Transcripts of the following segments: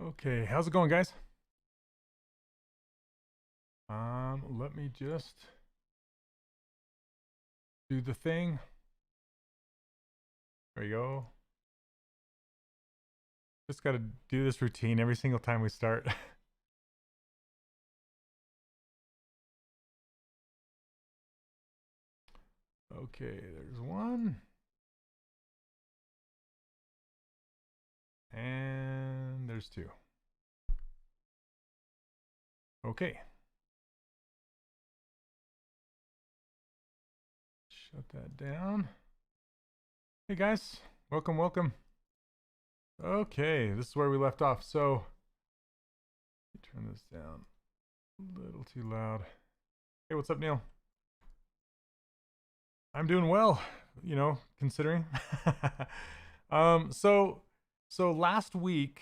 Okay, how's it going, guys? Let me just do the thing. There you go. Just got to do this routine every single time we start. Okay, there's one. And there's two. Okay. Shut that down. Hey guys, welcome, welcome. Okay, this is where we left off. So, turn this down a little too loud. Hey, what's up, Neil? I'm doing well, considering. So last week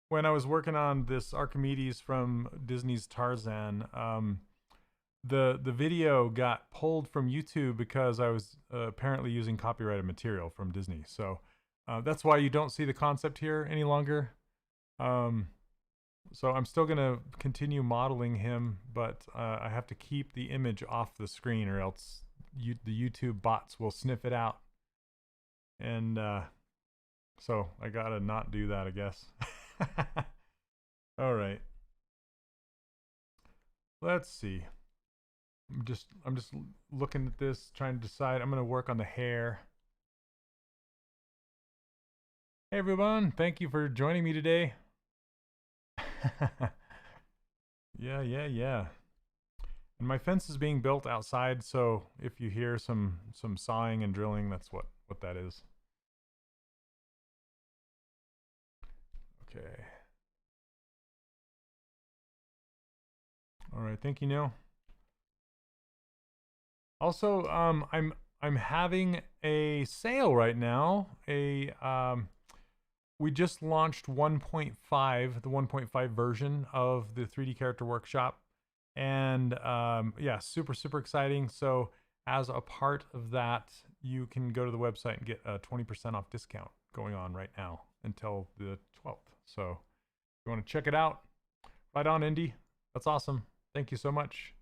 when I was working on this Archimedes from Disney's Tarzan, the video got pulled from YouTube because I was apparently using copyrighted material from Disney. So that's why you don't see the concept here any longer. So I'm still gonna continue modeling him, but I have to keep the image off the screen, or else the YouTube bots will sniff it out. And so I gotta not do that, I guess. All right. Let's see. I'm just looking at this, trying to decide. I'm gonna work on the hair. Hey everyone, thank you for joining me today. Yeah. And my fence is being built outside, so if you hear some sawing and drilling, that's what that is. Okay. All right, thank you, Neil. Also, I'm having a sale right now. We just launched 1.5, the 1.5 version of the 3D Character Workshop, and yeah, super exciting. So as a part of that, you can go to the website and get a 20% off discount going on right now until the 12th. So if you want to check it out, right on, Indy. That's awesome. Thank you so much.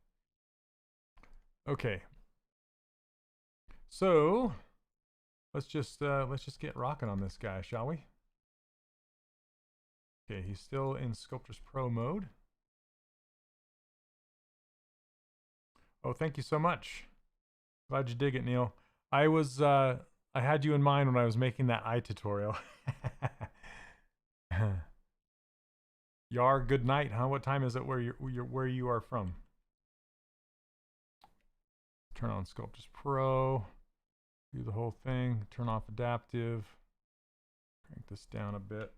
Okay. So let's just get rocking on this guy, shall we? Okay, he's still in Sculptris Pro mode. Oh, thank you so much. Glad you dig it, Neil. I had you in mind when I was making that eye tutorial. Yar, good night, huh? What time is it where you are from? Turn on Sculptris Pro. Do the whole thing. Turn off adaptive. Crank this down a bit.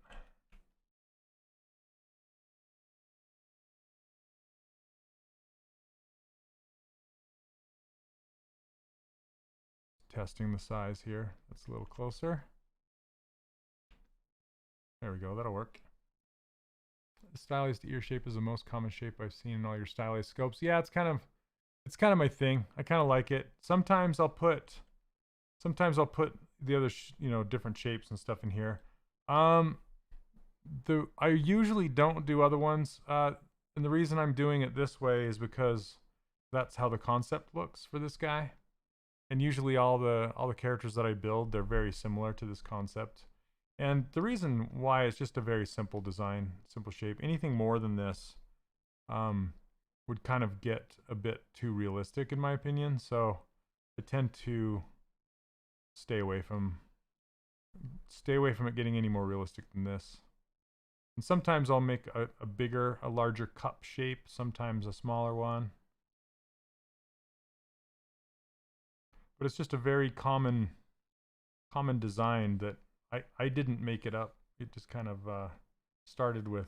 Testing the size here. That's a little closer. There we go. That'll work. The stylized ear shape is the most common shape I've seen in all your stylized sculpts. Yeah, it's kind of my thing. I kind of like it. Sometimes I'll put the other different shapes and stuff in here. I usually don't do other ones. And the reason I'm doing it this way is because that's how the concept looks for this guy. And usually all the characters that I build, they're very similar to this concept. And the reason why is just a very simple design, simple shape. Anything more than this would kind of get a bit too realistic in my opinion. So I tend to stay away from it getting any more realistic than this. And sometimes I'll make a larger cup shape, sometimes a smaller one. But it's just a very common design that I didn't make it up. It just kind of started with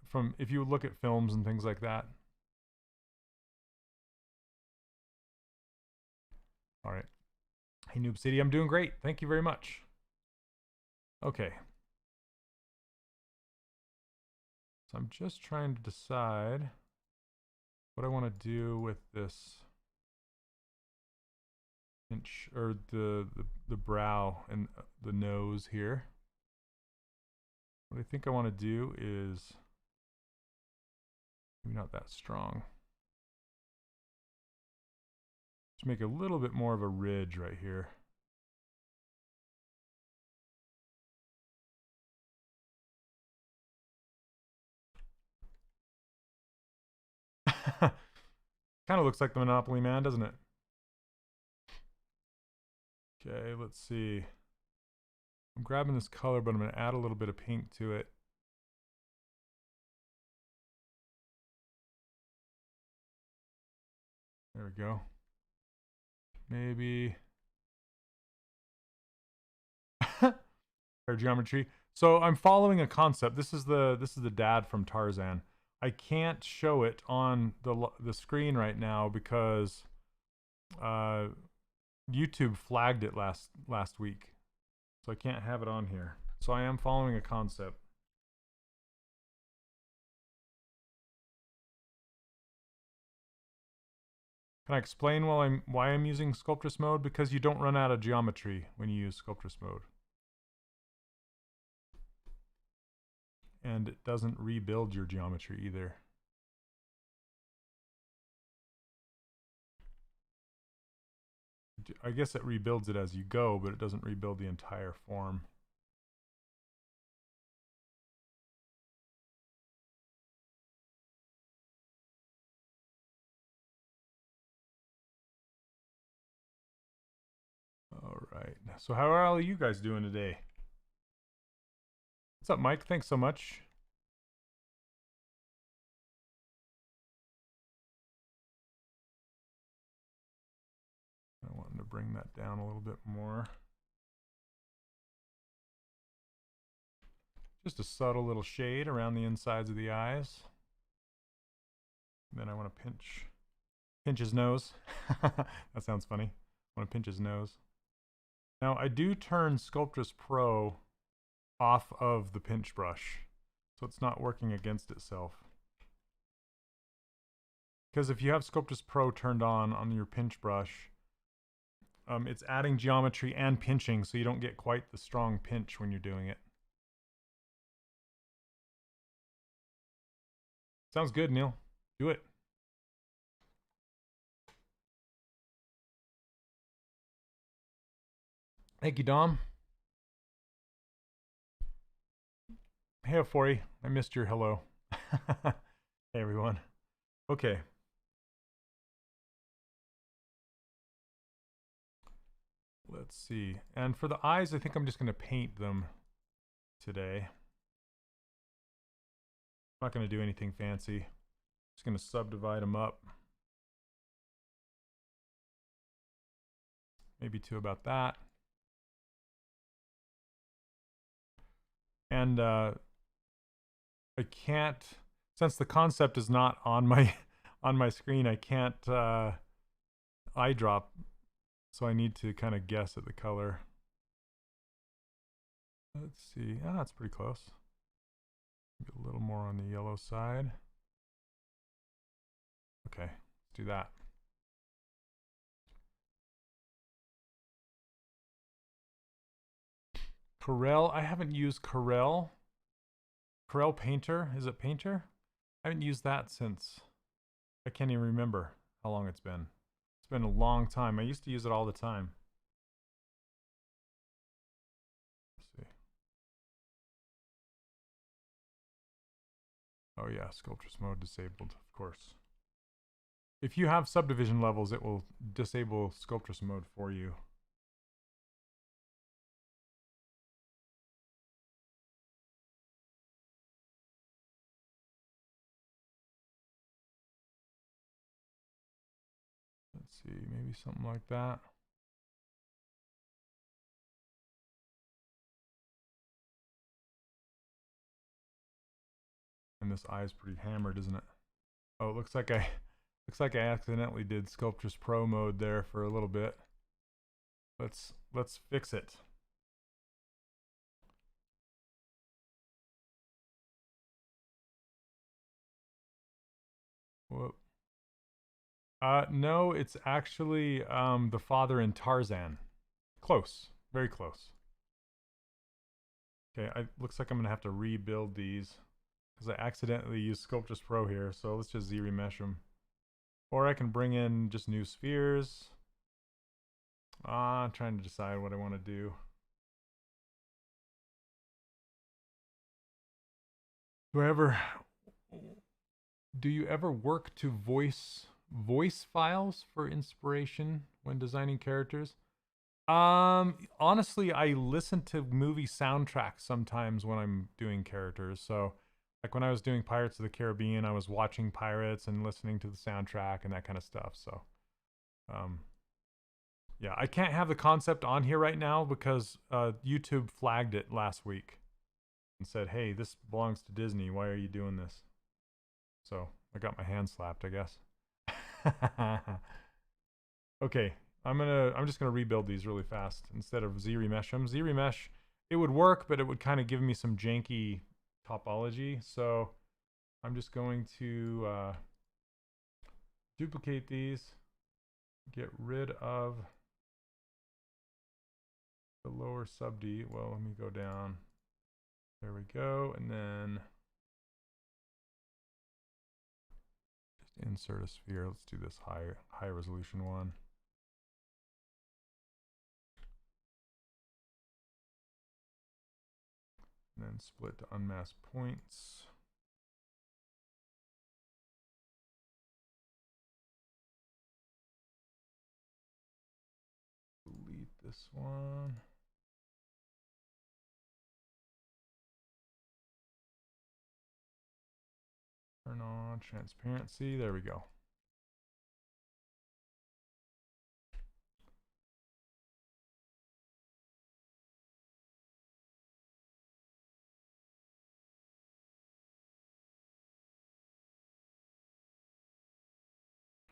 from, if you look at films and things like that. All right. Hey, Noob City, I'm doing great. Thank you very much. Okay. So I'm just trying to decide what I want to do with this inch, or the brow and the nose here. What I think I want to do is maybe not that strong. Just make a little bit more of a ridge right here. Kind of looks like the Monopoly Man, doesn't it? Okay, let's see. I'm grabbing this color, but I'm going to add a little bit of pink to it. There we go. Maybe hair geometry. So I'm following a concept. This is the dad from Tarzan. I can't show it on the screen right now because YouTube flagged it last week. So I can't have it on here. So I am following a concept. Can I explain why I'm using Sculptress mode? Because you don't run out of geometry when you use Sculptress mode. And it doesn't rebuild your geometry either. I guess it rebuilds it as you go, but it doesn't rebuild the entire form. All right. So how are all you guys doing today? What's up, Mike? Thanks so much. I want to bring that down a little bit more. Just a subtle little shade around the insides of the eyes. Then I want to pinch his nose. That sounds funny. I want to pinch his nose. Now I do turn Sculptress Pro off of the pinch brush, so it's not working against itself. Because if you have Sculptress Pro turned on your pinch brush, it's adding geometry and pinching, so you don't get quite the strong pinch when you're doing it. Sounds good, Neil. Do it. Thank you, Dom. Hey, Afori. I missed your hello. Hey, everyone. Okay. Let's see. And for the eyes, I think I'm just going to paint them today. I'm not going to do anything fancy. Just going to subdivide them up. Maybe to about that. And I can't, since the concept is not on my screen, I can't eyedrop, so I need to kind of guess at the color. Let's see. Ah, that's pretty close. Maybe a little more on the yellow side. Okay, let's do that. Corel, I haven't used Corel. Corel Painter, is it Painter? I haven't used that since, I can't even remember how long it's been. It's been a long time. I used to use it all the time. Let's see. Oh yeah, Sculptress mode disabled, of course. If you have subdivision levels, it will disable Sculptress mode for you. Let's see, maybe something like that. And this eye is pretty hammered, isn't it? Oh, it looks like I accidentally did Sculptress Pro mode there for a little bit. Let's fix it. Whoop. No, it's actually the father in Tarzan. Close, very close. Okay, looks like I'm gonna have to rebuild these because I accidentally used Sculptus Pro here. So let's just Z-remesh them. Or I can bring in just new spheres. I'm trying to decide what I want to do. Do you ever work to voice files for inspiration when designing characters? Honestly, I listen to movie soundtracks sometimes when I'm doing characters. So, like when I was doing Pirates of the Caribbean, I was watching Pirates and listening to the soundtrack and that kind of stuff. So, yeah, I can't have the concept on here right now because YouTube flagged it last week and said, "Hey, this belongs to Disney. Why are you doing this?" So I got my hand slapped, I guess. Okay, I'm just gonna rebuild these really fast instead of Z-remesh them. Z-remesh, it would work, but it would kind of give me some janky topology. So I'm just going to duplicate these, get rid of the lower sub D. Well, let me go down. There we go, and then just insert a sphere. Let's do this high resolution one. And then split to unmask points. Delete this one. Turn on transparency. There we go.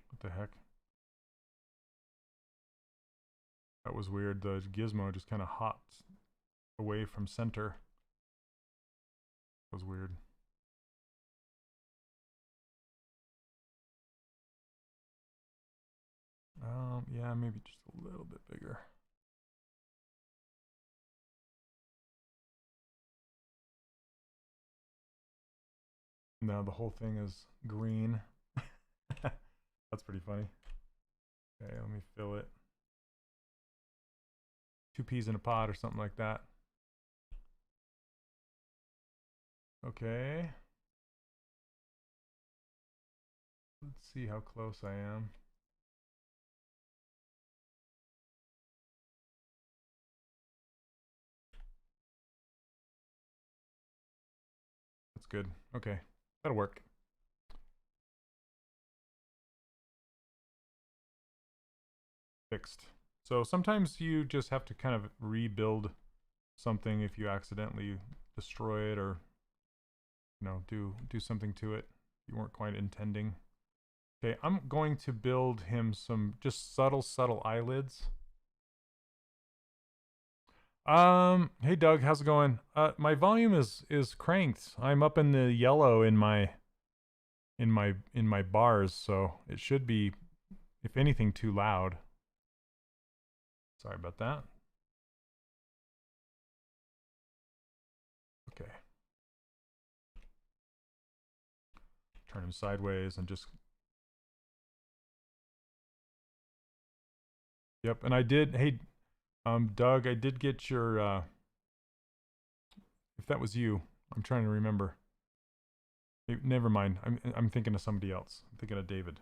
What the heck? That was weird. The gizmo just kind of hopped away from center. That was weird. Yeah, maybe just a little bit bigger. Now the whole thing is green. That's pretty funny. Okay, let me fill it. 2 peas in a pod or something like that. Okay. Let's see how close I am. That's good. Okay, that'll work. Fixed. So sometimes you just have to kind of rebuild something if you accidentally destroy it or do something to it you weren't quite intending. Okay, I'm going to build him some just subtle eyelids. Hey Doug, how's it going? My volume is cranked. I'm up in the yellow in my bars, so it should be, if anything, too loud. Sorry about that. Okay. Turn him sideways and just... Yep, and I did... Hey, Doug, I did get your... If that was you, I'm trying to remember. Never mind. I'm thinking of somebody else. I'm thinking of David.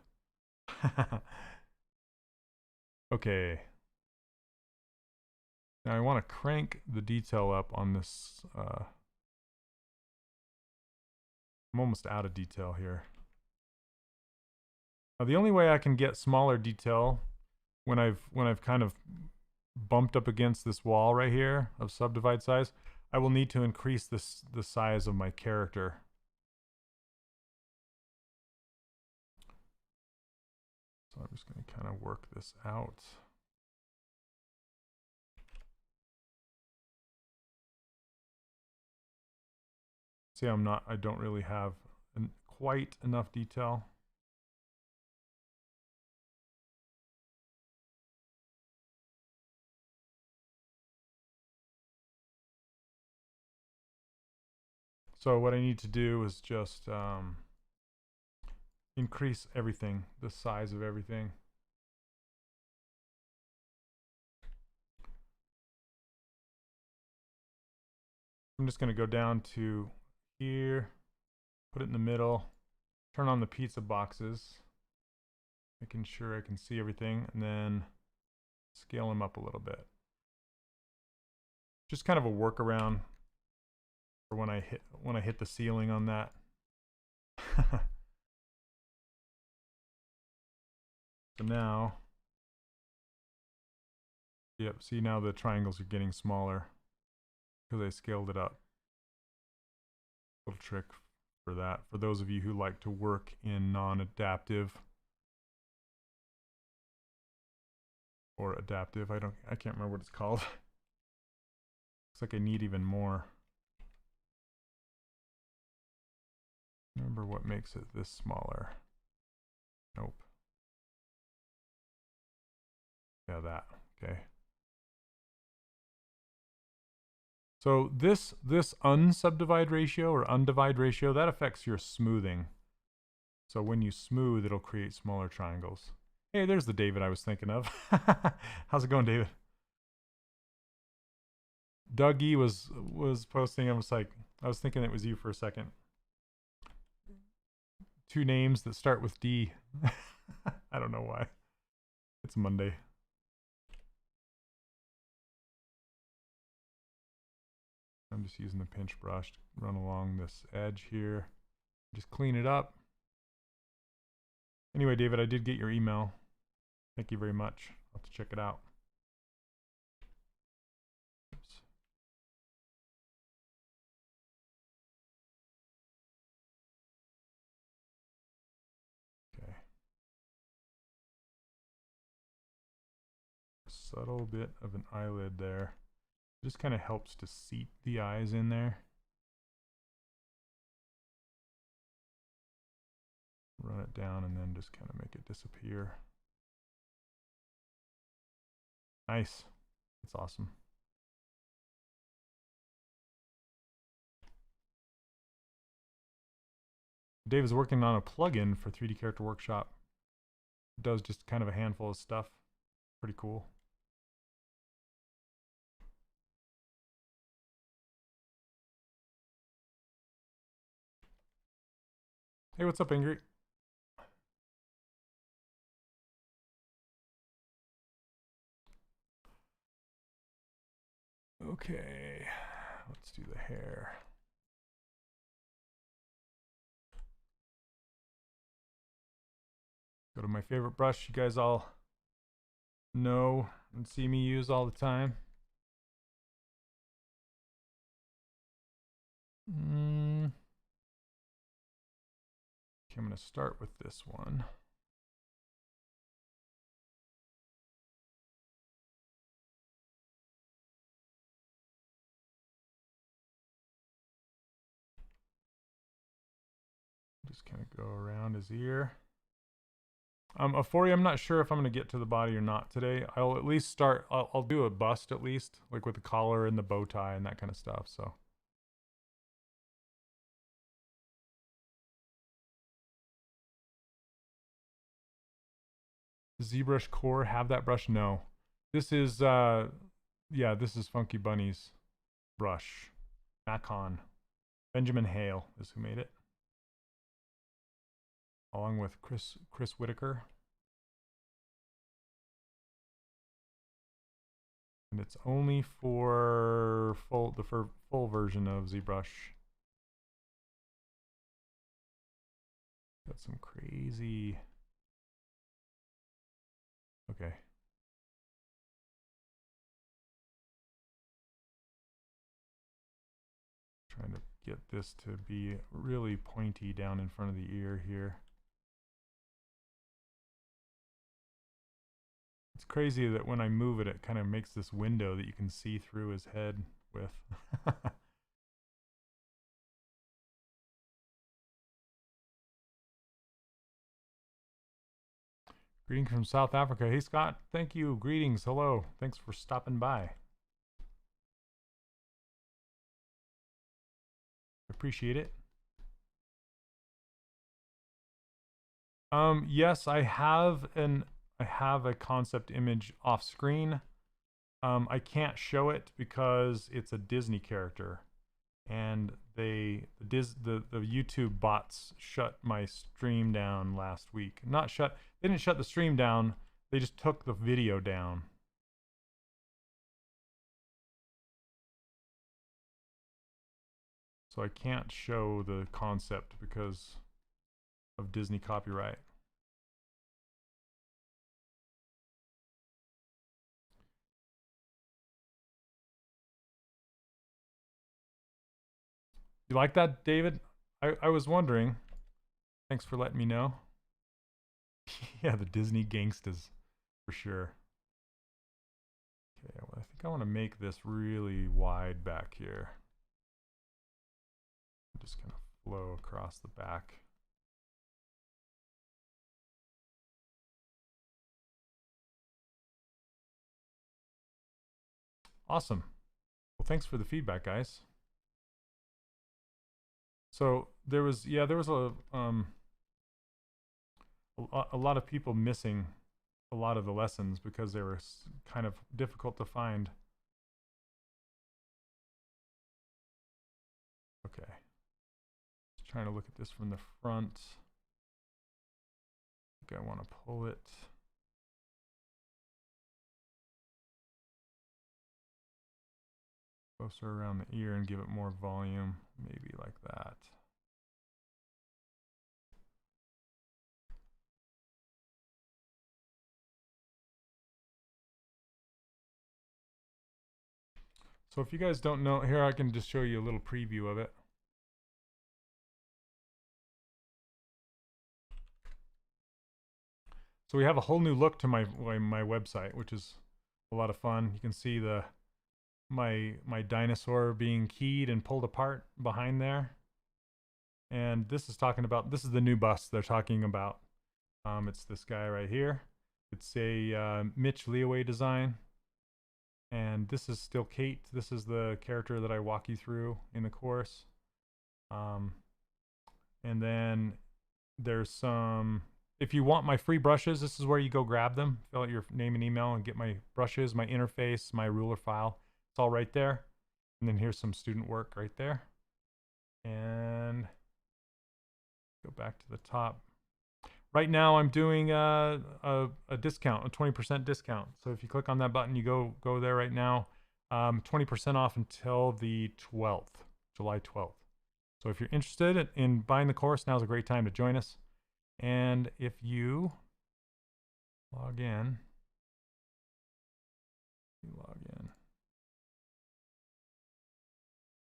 Okay. Now I want to crank the detail up on this. I'm almost out of detail here. Now the only way I can get smaller detail when I've kind of bumped up against this wall right here of subdivide size, I will need to increase the size of my character. So I'm just going to kind of work this out. See, I don't really have quite enough detail. So what I need to do is just increase everything, the size of everything. I'm just going to go down to here, put it in the middle, turn on the pizza boxes, making sure I can see everything, and then scale them up a little bit. Just kind of a workaround for when I hit the ceiling on that. So now, yep, see now the triangles are getting smaller because I scaled it up. Little trick for that, for those of you who like to work in non-adaptive or adaptive. I can't remember what it's called. Looks like I need even more. Remember what makes it this smaller? Nope. Yeah, that. Okay. So this unsubdivide ratio or undivide ratio, that affects your smoothing. So when you smooth, it'll create smaller triangles. Hey, there's the David I was thinking of. How's it going, David? Dougie was posting. I was thinking it was you for a second. 2 names that start with D. I don't know why. It's Monday. I'm just using the pinch brush to run along this edge here. Just clean it up. Anyway, David, I did get your email. Thank you very much. I'll have to check it out. Oops. Okay. A subtle bit of an eyelid there. Just kind of helps to seat the eyes in there. Run it down and then just kind of make it disappear. Nice. That's awesome. Dave is working on a plugin for 3D Character Workshop. It does just kind of a handful of stuff. Pretty cool. Hey, what's up, Ingrid? Okay, let's do the hair. Go to my favorite brush you guys all know and see me use all the time. Okay, I'm going to start with this one. Just kind of go around his ear. Afori, I'm not sure if I'm going to get to the body or not today. I'll at least start, I'll do a bust at least, like with the collar and the bow tie and that kind of stuff, so. Does ZBrush Core have that brush? No. This is, yeah, this is Funky Bunny's brush. Macon. Benjamin Hale is who made it. Along with Chris Whitaker. And it's only for the full version of ZBrush. Got some crazy. Okay. Trying to get this to be really pointy down in front of the ear here. It's crazy that when I move it, it kind of makes this window that you can see through his head with. Greetings from South Africa. Hey, Scott. Thank you. Greetings. Hello. Thanks for stopping by. appreciate it. Yes, I have a concept image off screen. I can't show it because it's a Disney character, and the YouTube bots shut my stream down last week. They didn't shut the stream down. They just took the video down. So I can't show the concept because of Disney copyright. You like that, David? I was wondering. Thanks for letting me know. Yeah, the Disney gangstas, for sure. Okay, well, I think I want to make this really wide back here. I'm just gonna flow across the back. Awesome. Well, thanks for the feedback, guys. So there was a lot of people missing a lot of the lessons because they were kind of difficult to find. Okay. Just trying to look at this from the front. I think I want to pull it. Closer around the ear and give it more volume, maybe like that. So if you guys don't know, here I can just show you a little preview of it. So we have a whole new look to my website, which is a lot of fun. You can see my dinosaur being keyed and pulled apart behind there. And this is the new bust they're talking about. It's this guy right here. It's a Mitch Leaway design. And this is still Kate. This is the character that I walk you through in the course. And then there's some, if you want my free brushes, this is where you go grab them. Fill out your name and email and get my brushes, my interface, my ruler file. It's all right there. And then here's some student work right there. And go back to the top. Right now I'm doing a discount, a 20% discount. So if you click on that button, you go there right now. 20% off until the 12th, July 12th. So if you're interested in buying the course, now's a great time to join us. And if you log in,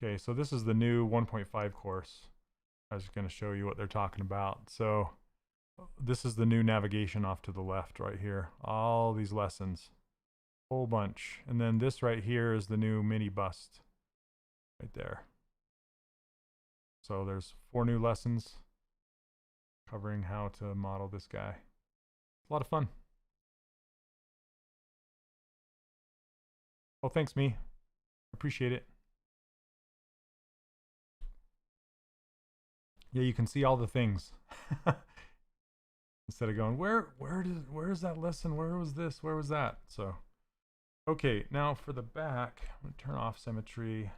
Okay, so this is the new 1.5 course. I was going to show you what they're talking about. So this is the new navigation off to the left right here. All these lessons, whole bunch. And then this right here is the new mini bust right there. So there's 4 new lessons covering how to model this guy. It's a lot of fun. Oh, thanks, me. Appreciate it. Yeah, you can see all the things. Instead of going, where is that lesson? Where was this? Where was that? So, okay, now for the back, I'm gonna turn off symmetry.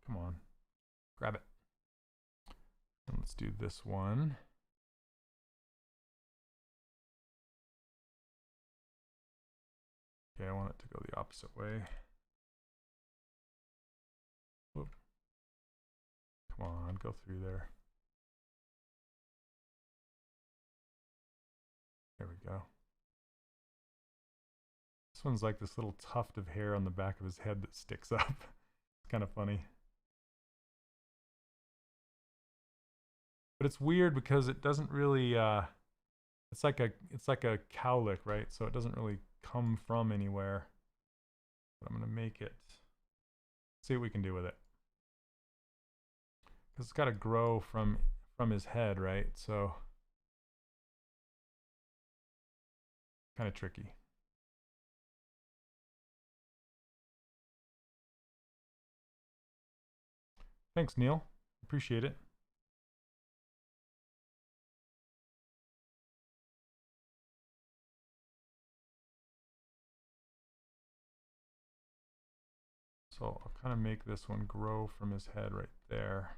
Come on, grab it. And let's do this one. Okay, I want it to go the opposite way. Whoop. Come on, go through there. There we go. This one's like this little tuft of hair on the back of his head that sticks up. It's kind of funny. But it's weird because it doesn't really it's like a cowlick, right? So it doesn't really come from anywhere. But I'm gonna make it, see what we can do with it. Because it's got to grow from his head, right? So kind of tricky. Thanks, Neil. Appreciate it. So I'll kind of make this one grow from his head right there.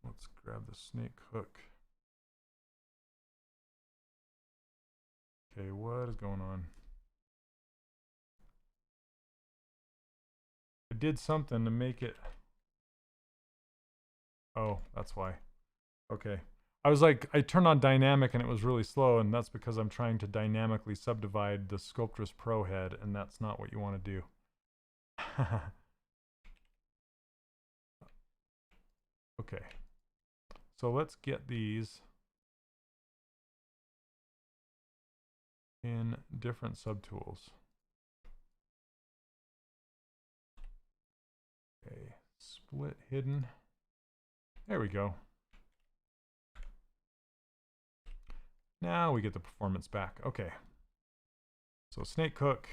Let's grab the snake hook. Okay, what is going on? I did something to make it. Oh, that's why. Okay. I was like, I turned on dynamic and it was really slow, and that's because I'm trying to dynamically subdivide the Sculptress Pro head, and that's not what you want to do. Okay. So let's get these in different subtools. Okay, split hidden. There we go. Now we get the performance back. Okay. So snake hook.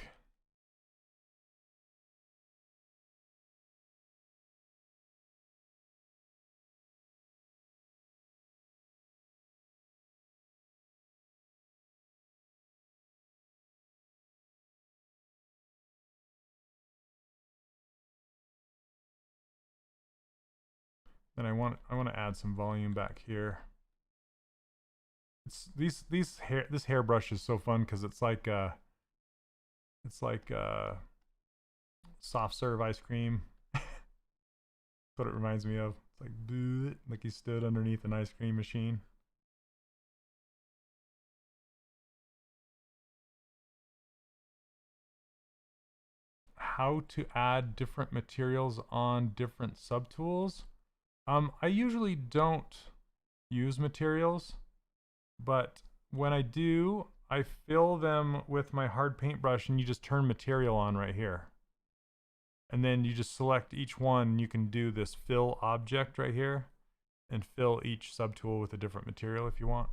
Then I want to add some volume back here. This hairbrush is so fun because it's like soft serve ice cream. That's what it reminds me of. It's like he stood underneath an ice cream machine. How to add different materials on different subtools. I usually don't use materials, but when I do, I fill them with my hard paintbrush, and you just turn material on right here. And then you just select each one. You can do this fill object right here and fill each subtool with a different material if you want.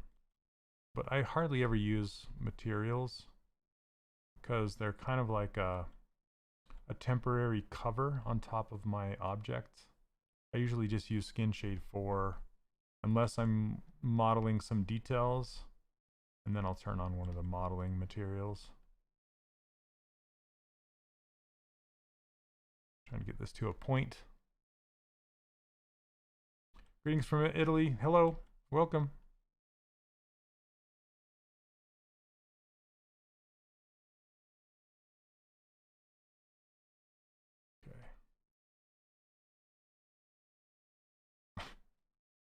But I hardly ever use materials because they're kind of like a temporary cover on top of my object. I usually just use skin shade for, unless I'm modeling some details, and then I'll turn on one of the modeling materials. Trying to get this to a point. Greetings from Italy. Hello. Welcome. Okay.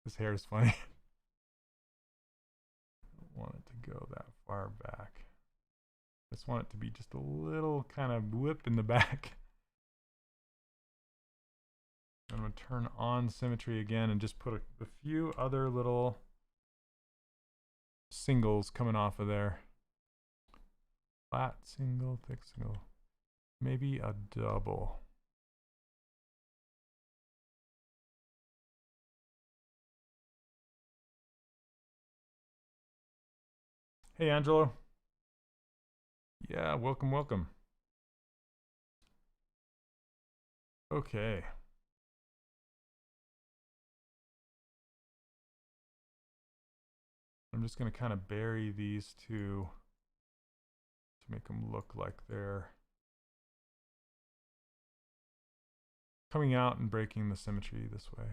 This hair is funny. I don't want it to go that far back. I just want it to be just a little kind of whip in the back. I'm going to turn on symmetry again and just put a few other little singles coming off of there. Flat single, thick single. Maybe a double. Hey, Angelo. Yeah, welcome, welcome. Okay. I'm just going to kind of bury these two to make them look like they're coming out and breaking the symmetry this way.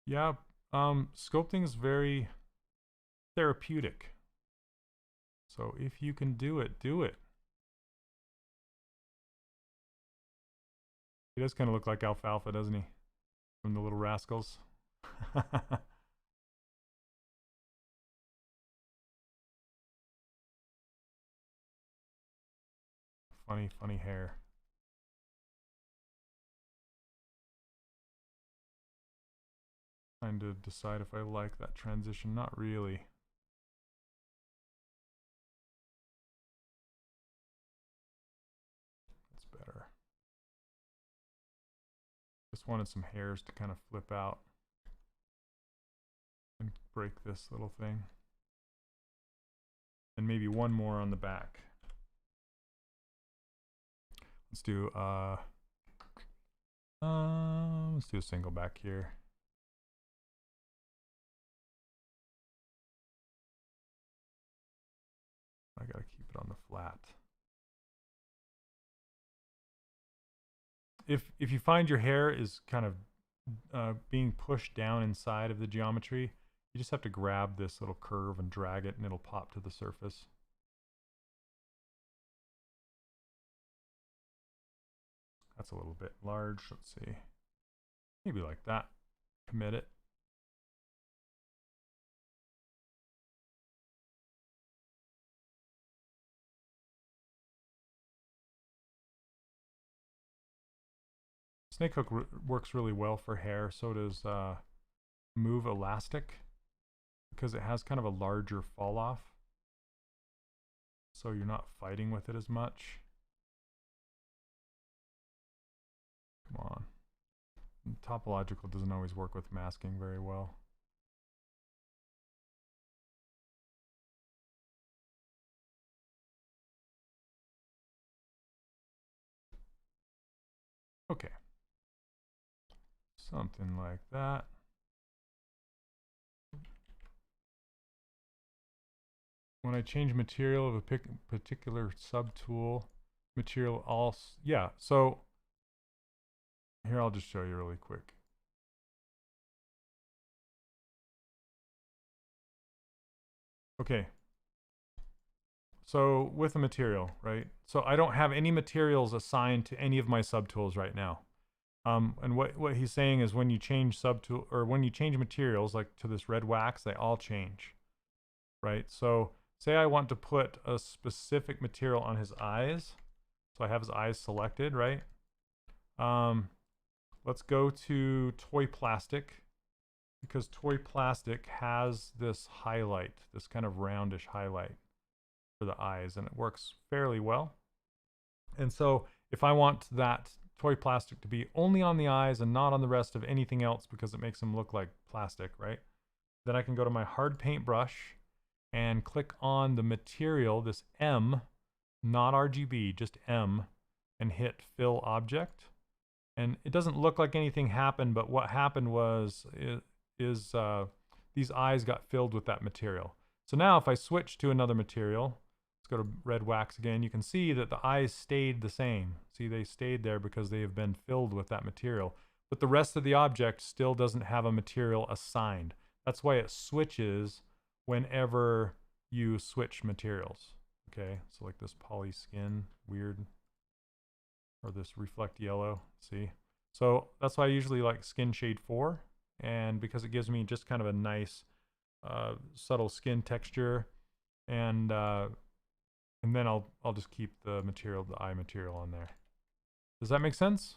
Yeah, sculpting is very therapeutic. So if you can do it, do it. He does kind of look like Alfalfa, doesn't he? From the Little Rascals. Funny, funny hair. Trying to decide if I like that transition. Not really. wanted some hairs to kind of flip out and break this little thing. And maybe one more on the back. Let's do a single back here. I gotta keep it on the flat. If you find your hair is kind of being pushed down inside of the geometry, you just have to grab this little curve and drag it and it'll pop to the surface. That's a little bit large. Let's see. Maybe like that. Commit it. Snake hook works really well for hair. So does Move Elastic, because it has kind of a larger fall off. So you're not fighting with it as much. Come on. Topological doesn't always work with masking very well. Okay. Something like that. When I change material of a particular subtool, material also, yeah, so here I'll just show you really quick. Okay. So with a material, right? So I don't have any materials assigned to any of my subtools right now. And what he's saying is when you change subtool, or when you change materials, like to this red wax, they all change, right? So say I want to put a specific material on his eyes. So I have his eyes selected, right? Let's go to Toy Plastic, because Toy Plastic has this highlight, this kind of roundish highlight for the eyes, and it works fairly well. And so if I want that Toy Plastic to be only on the eyes and not on the rest of anything else because it makes them look like plastic, right? Then I can go to my hard paint brush and click on the material, this M, not RGB, just M, and hit Fill Object. And it doesn't look like anything happened, but what happened was these eyes got filled with that material. So now if I switch to another material, let's go to red wax again, you can see that the eyes stayed the same. See, they stayed there because they have been filled with that material. But the rest of the object still doesn't have a material assigned. That's why it switches whenever you switch materials. Okay, so like this poly skin, weird, or this reflect yellow, see? So that's why I usually like skin shade 4, and because it gives me just kind of a nice subtle skin texture, and then I'll just keep the material, the eye material on there. Does that make sense?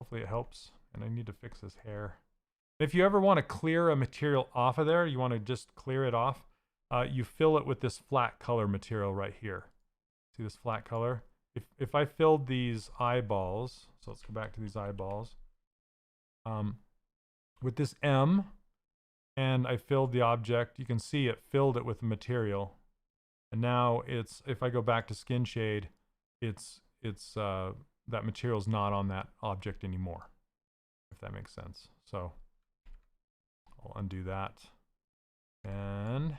Hopefully it helps. And I need to fix his hair. If you ever want to clear a material off of there, you want to just clear it off, you fill it with this flat color material right here. See this flat color? If I filled these eyeballs, so let's go back to these eyeballs, with this M, and I filled the object, you can see it filled it with material. And now it's, if I go back to skin shade, that material's not on that object anymore, if that makes sense. So I'll undo that. And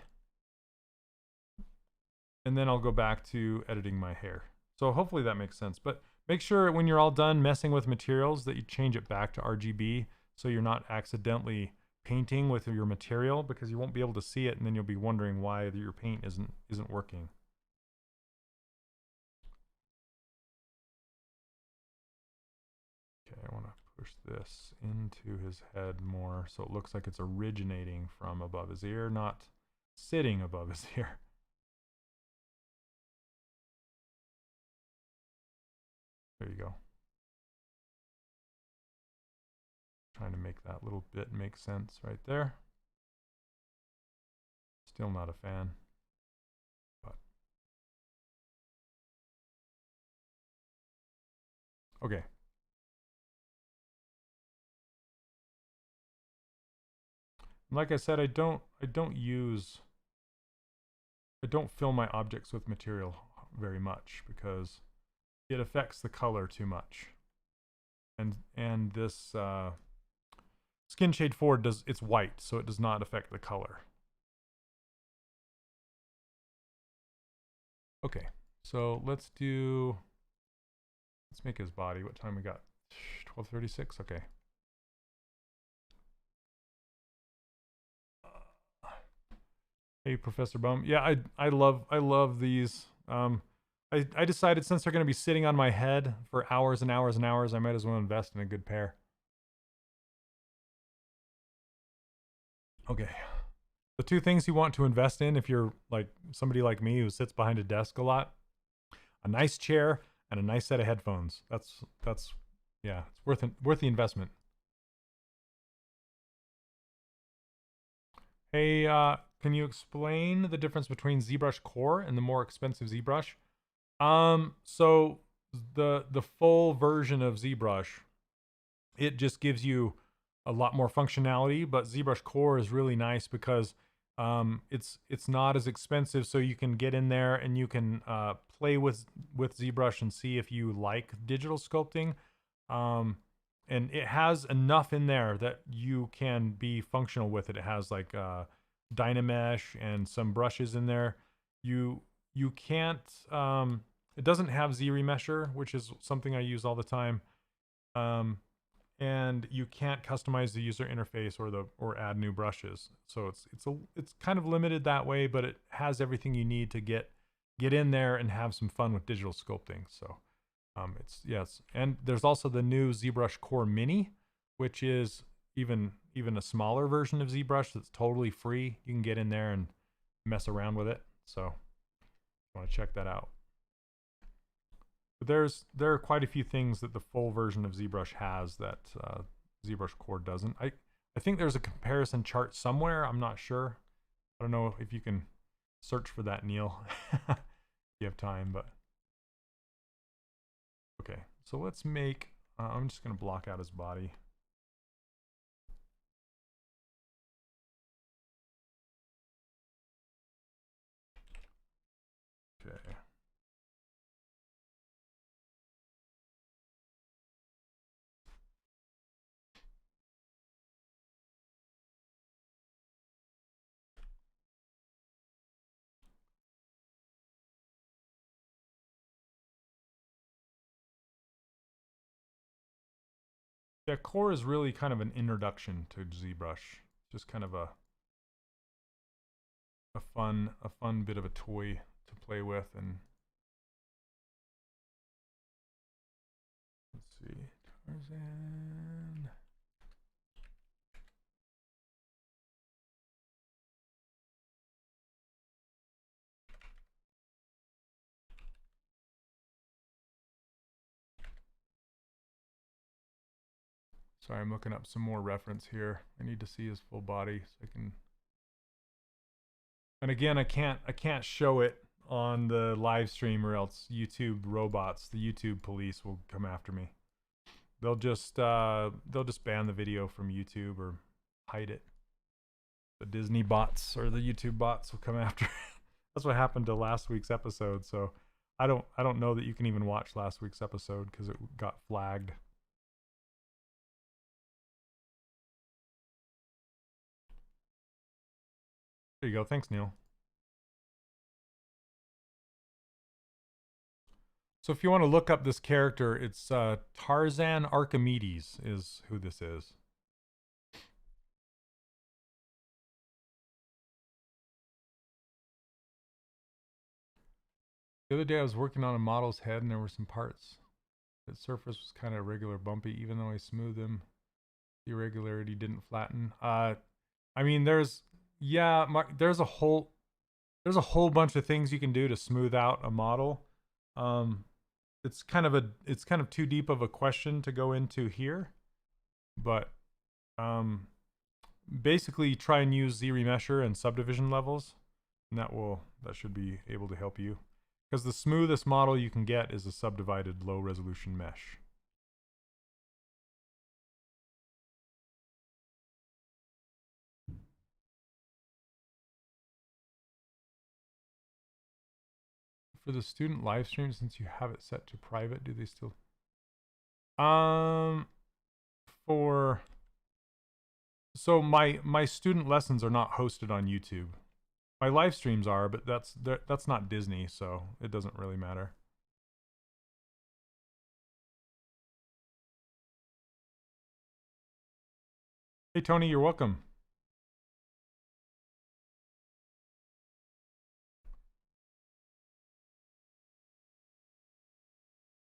then I'll go back to editing my hair. So hopefully that makes sense. But make sure when you're all done messing with materials that you change it back to RGB so you're not accidentally painting with your material, because you won't be able to see it and then you'll be wondering why your paint isn't working. Okay, I want to push this into his head more so it looks like it's originating from above his ear, not sitting above his ear. There you go. Trying to make that little bit make sense right there. Still not a fan. But okay. Like I said, I don't fill my objects with material very much because it affects the color too much. And this Skin Shade 4 it's white, so it does not affect the color. Okay, so let's make his body. What time we got? 12:36. Okay. Hey, Professor Bum. Yeah, I love these. I decided since they're going to be sitting on my head for hours and hours and hours, I might as well invest in a good pair. Okay. The two things you want to invest in if you're like somebody like me who sits behind a desk a lot, a nice chair and a nice set of headphones. That's yeah, it's worth the investment. Hey, can you explain the difference between ZBrush Core and the more expensive ZBrush? So the full version of ZBrush, it just gives you a lot more functionality, but ZBrush Core is really nice because it's not as expensive, so you can get in there and you can play with ZBrush and see if you like digital sculpting. And it has enough in there that you can be functional with it. It has like Dynamesh and some brushes in there. You can't it doesn't have ZRemesher, which is something I use all the time. And you can't customize the user interface or add new brushes. So it's kind of limited that way, but it has everything you need to get in there and have some fun with digital sculpting. So yes, and there's also the new ZBrush Core Mini, which is even a smaller version of ZBrush that's totally free. You can get in there and mess around with it. So I want to check that out. But there are quite a few things that the full version of ZBrush has that ZBrush Core doesn't. I think there's a comparison chart somewhere. I'm not sure. I don't know if you can search for that, Neil, if you have time, but okay. So let's make, I'm just going to block out his body. Okay. Yeah, Core is really kind of an introduction to ZBrush. Just kind of a fun bit of a toy to play with. And let's see, Tarzan. Sorry, I'm looking up some more reference here. I need to see his full body so I can. And again, I can't show it on the live stream or else YouTube robots, the YouTube police will come after me. They'll just ban the video from YouTube or hide it. The Disney bots or the YouTube bots will come after. That's what happened to last week's episode. So I don't know that you can even watch last week's episode because it got flagged. There you go. Thanks, Neil. So if you want to look up this character, it's Tarzan Archimedes is who this is. The other day I was working on a model's head and there were some parts. The surface was kind of irregular, bumpy, even though I smoothed them. The irregularity didn't flatten. I mean, there's a whole bunch of things you can do to smooth out a model. It's kind of too deep of a question to go into here, but basically try and use ZRemesher and subdivision levels, and that should be able to help you. Because the smoothest model you can get is a subdivided low resolution mesh. for the student live stream, since you have it set to private, do they still? So my student lessons are not hosted on YouTube. My live streams are, but that's not Disney, so it doesn't really matter. Hey Tony, you're welcome.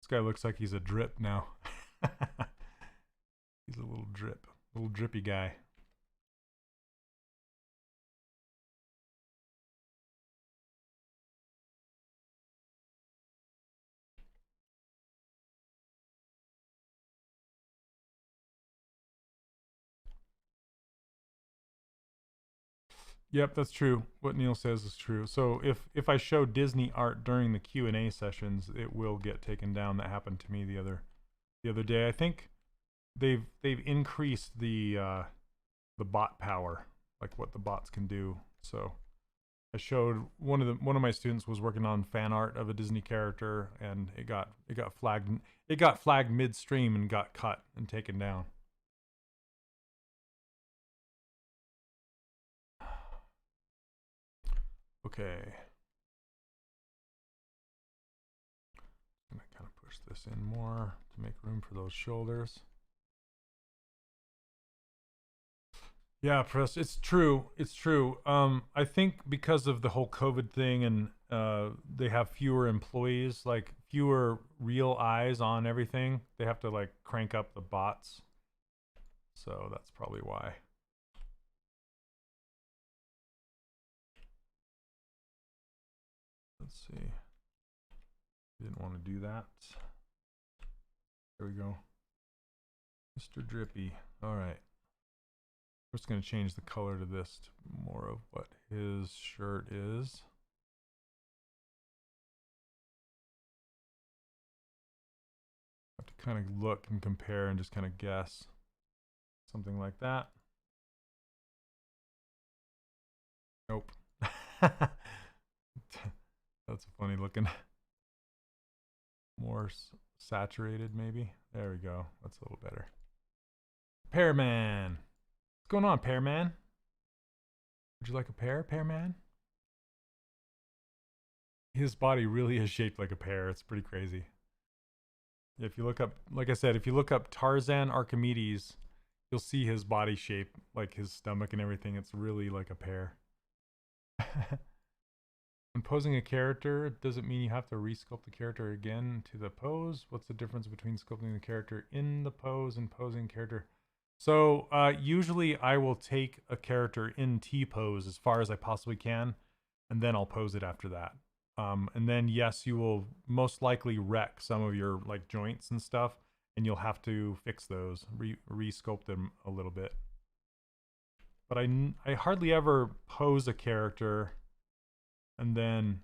This guy looks like he's a drip now. He's a little drippy guy. Yep, that's true. What Neil says is true. So if I show Disney art during the Q&A sessions, it will get taken down. That happened to me the other day. I think they've increased the bot power, like what the bots can do. So I showed one of my students was working on fan art of a Disney character, and it got flagged midstream and got cut and taken down. Okay. I'm gonna kind of push this in more to make room for those shoulders. Yeah, Chris, it's true. It's true. I think because of the whole COVID thing, and they have fewer employees, like fewer real eyes on everything. They have to like crank up the bots. So that's probably why. Let's see. Didn't want to do that. There we go. Mr. Drippy. All right. We're just going to change the color to this to more of what his shirt is. Have to kind of look and compare and just kind of guess. Something like that. Nope. That's funny looking. More saturated maybe. There we go. That's a little better. Pearman. What's going on, Pearman? Would you like a pear, Pearman? His body really is shaped like a pear. It's pretty crazy. If you look up, like I said, if you look up Tarzan Archimedes, you'll see his body shape, like his stomach and everything. It's really like a pear. When posing a character, does it mean you have to resculpt the character again to the pose? What's the difference between sculpting the character in the pose and posing character? So usually I will take a character in T-pose as far as I possibly can, and then I'll pose it after that. And then yes, you will most likely wreck some of your like joints and stuff, and you'll have to fix those, re-sculpt them a little bit. But I hardly ever pose a character and then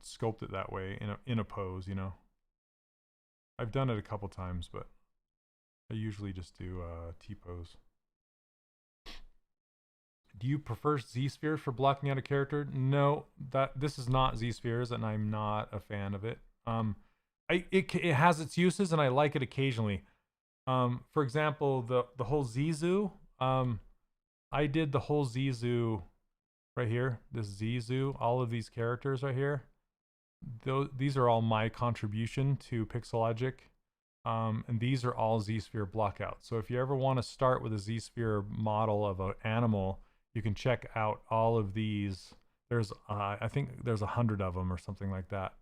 sculpt it that way in a pose, you know. I've done it a couple times, but I usually just do T-pose. Do you prefer Z-spheres for blocking out a character? No, this is not Z-spheres, and I'm not a fan of it. It has its uses, and I like it occasionally. For example, the whole Zizu. I did the whole Zizu right here. This Zizu, all of these characters right here. These are all my contribution to Pixologic. And these are all Z-sphere blockouts. So if you ever want to start with a Z-sphere model of an animal, you can check out all of these. There's I think there's 100 of them or something like that.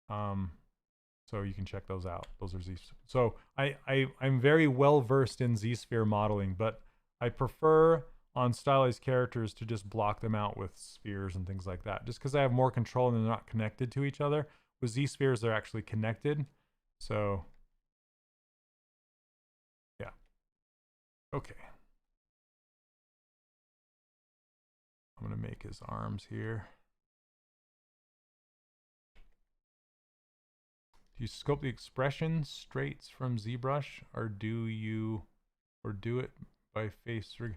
So you can check those out. Those are Z. So I'm very well versed in Z-sphere modeling, but I prefer on stylized characters to just block them out with spheres and things like that, just because I have more control and they're not connected to each other. With Z-spheres, they're actually connected. So yeah. Okay. I'm going to make his arms here. Do you sculpt the expression straights from ZBrush, or do it by face rig?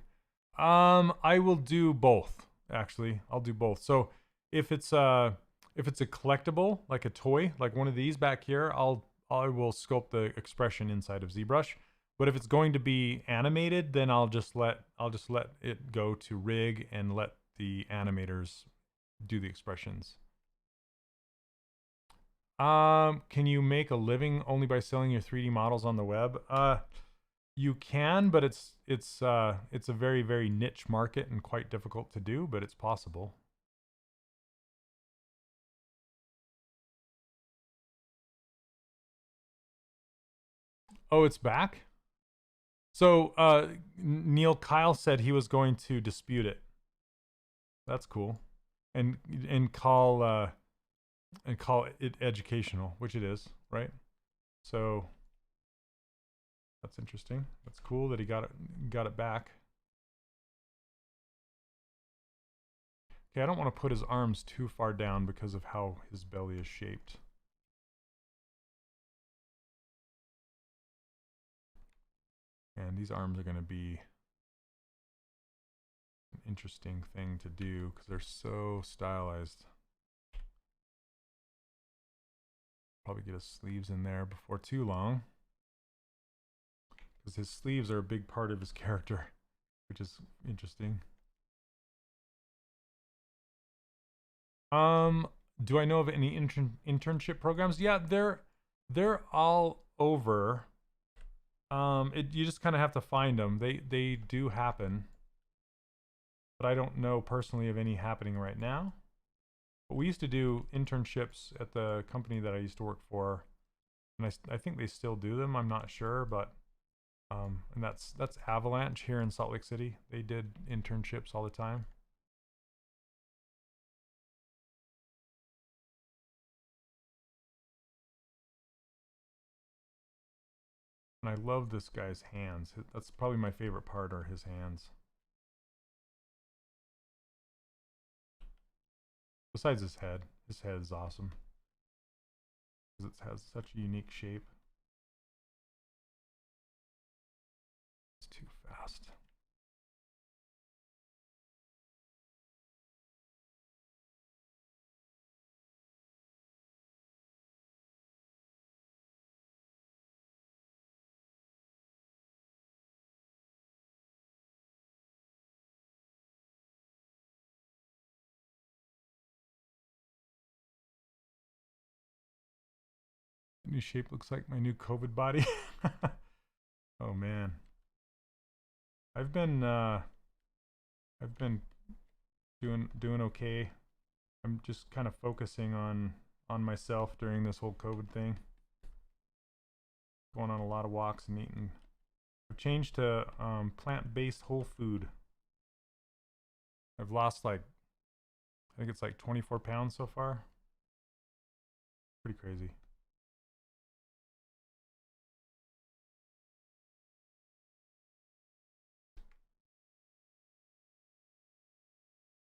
I will do both. actually. I'll do both. So if it's a collectible, like a toy, like one of these back here, I will sculpt the expression inside of ZBrush. But if it's going to be animated, then I'll just let it go to rig and let the animators do the expressions. Can you make a living only by selling your 3D models on the web? You can, but it's a very, very niche market and quite difficult to do, but it's possible. Oh, it's back? So, Neil Kyle said he was going to dispute it. That's cool. And call it educational, which it is, right? So that's interesting. That's cool that he got it back. Okay, I don't want to put his arms too far down because of how his belly is shaped. And these arms are going to be an interesting thing to do because they're so stylized. Probably get his sleeves in there before too long, because his sleeves are a big part of his character, which is interesting. Do I know of any internship programs? Yeah, they're all over. You just kind of have to find them. They do happen, but I don't know personally of any happening right now. But we used to do internships at the company that I used to work for, and I think they still do them. I'm not sure, but and that's Avalanche here in Salt Lake City. They did internships all the time. And I love this guy's hands. That's probably my favorite part, are his hands. Besides his head. His head is awesome, because it has such a unique shape. It's too fast. The new shape looks like my new COVID body. Oh man. I've been doing okay. I'm just kind of focusing on myself during this whole COVID thing. Going on a lot of walks and eating. I've changed to plant-based whole food. I've lost I think it's like 24 pounds so far. Pretty crazy.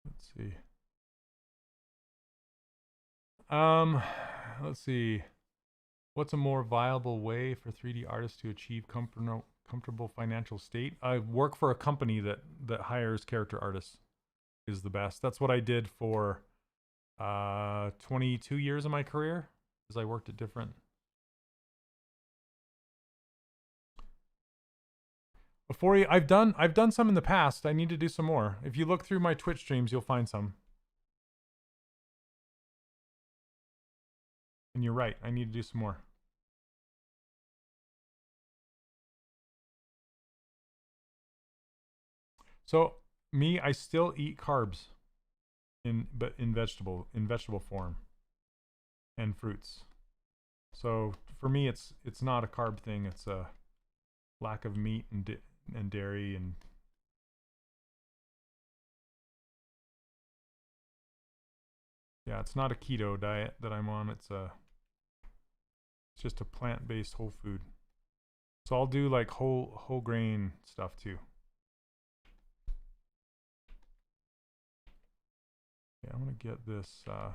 Let's see. Let's see. What's a more viable way for 3D artists to achieve comfortable financial state? I work for a company that hires character artists is the best. That's what I did for 22 years of my career, as I worked at different. I've done some in the past. I need to do some more. If you look through my Twitch streams, you'll find some. And you're right, I need to do some more. So me, I still eat carbs in vegetable form and fruits. So for me, it's not a carb thing. It's a lack of meat and dairy and yeah, it's not a keto diet that I'm on. It's just a plant-based whole food. So I'll do like whole grain stuff too. Yeah, I'm gonna get this the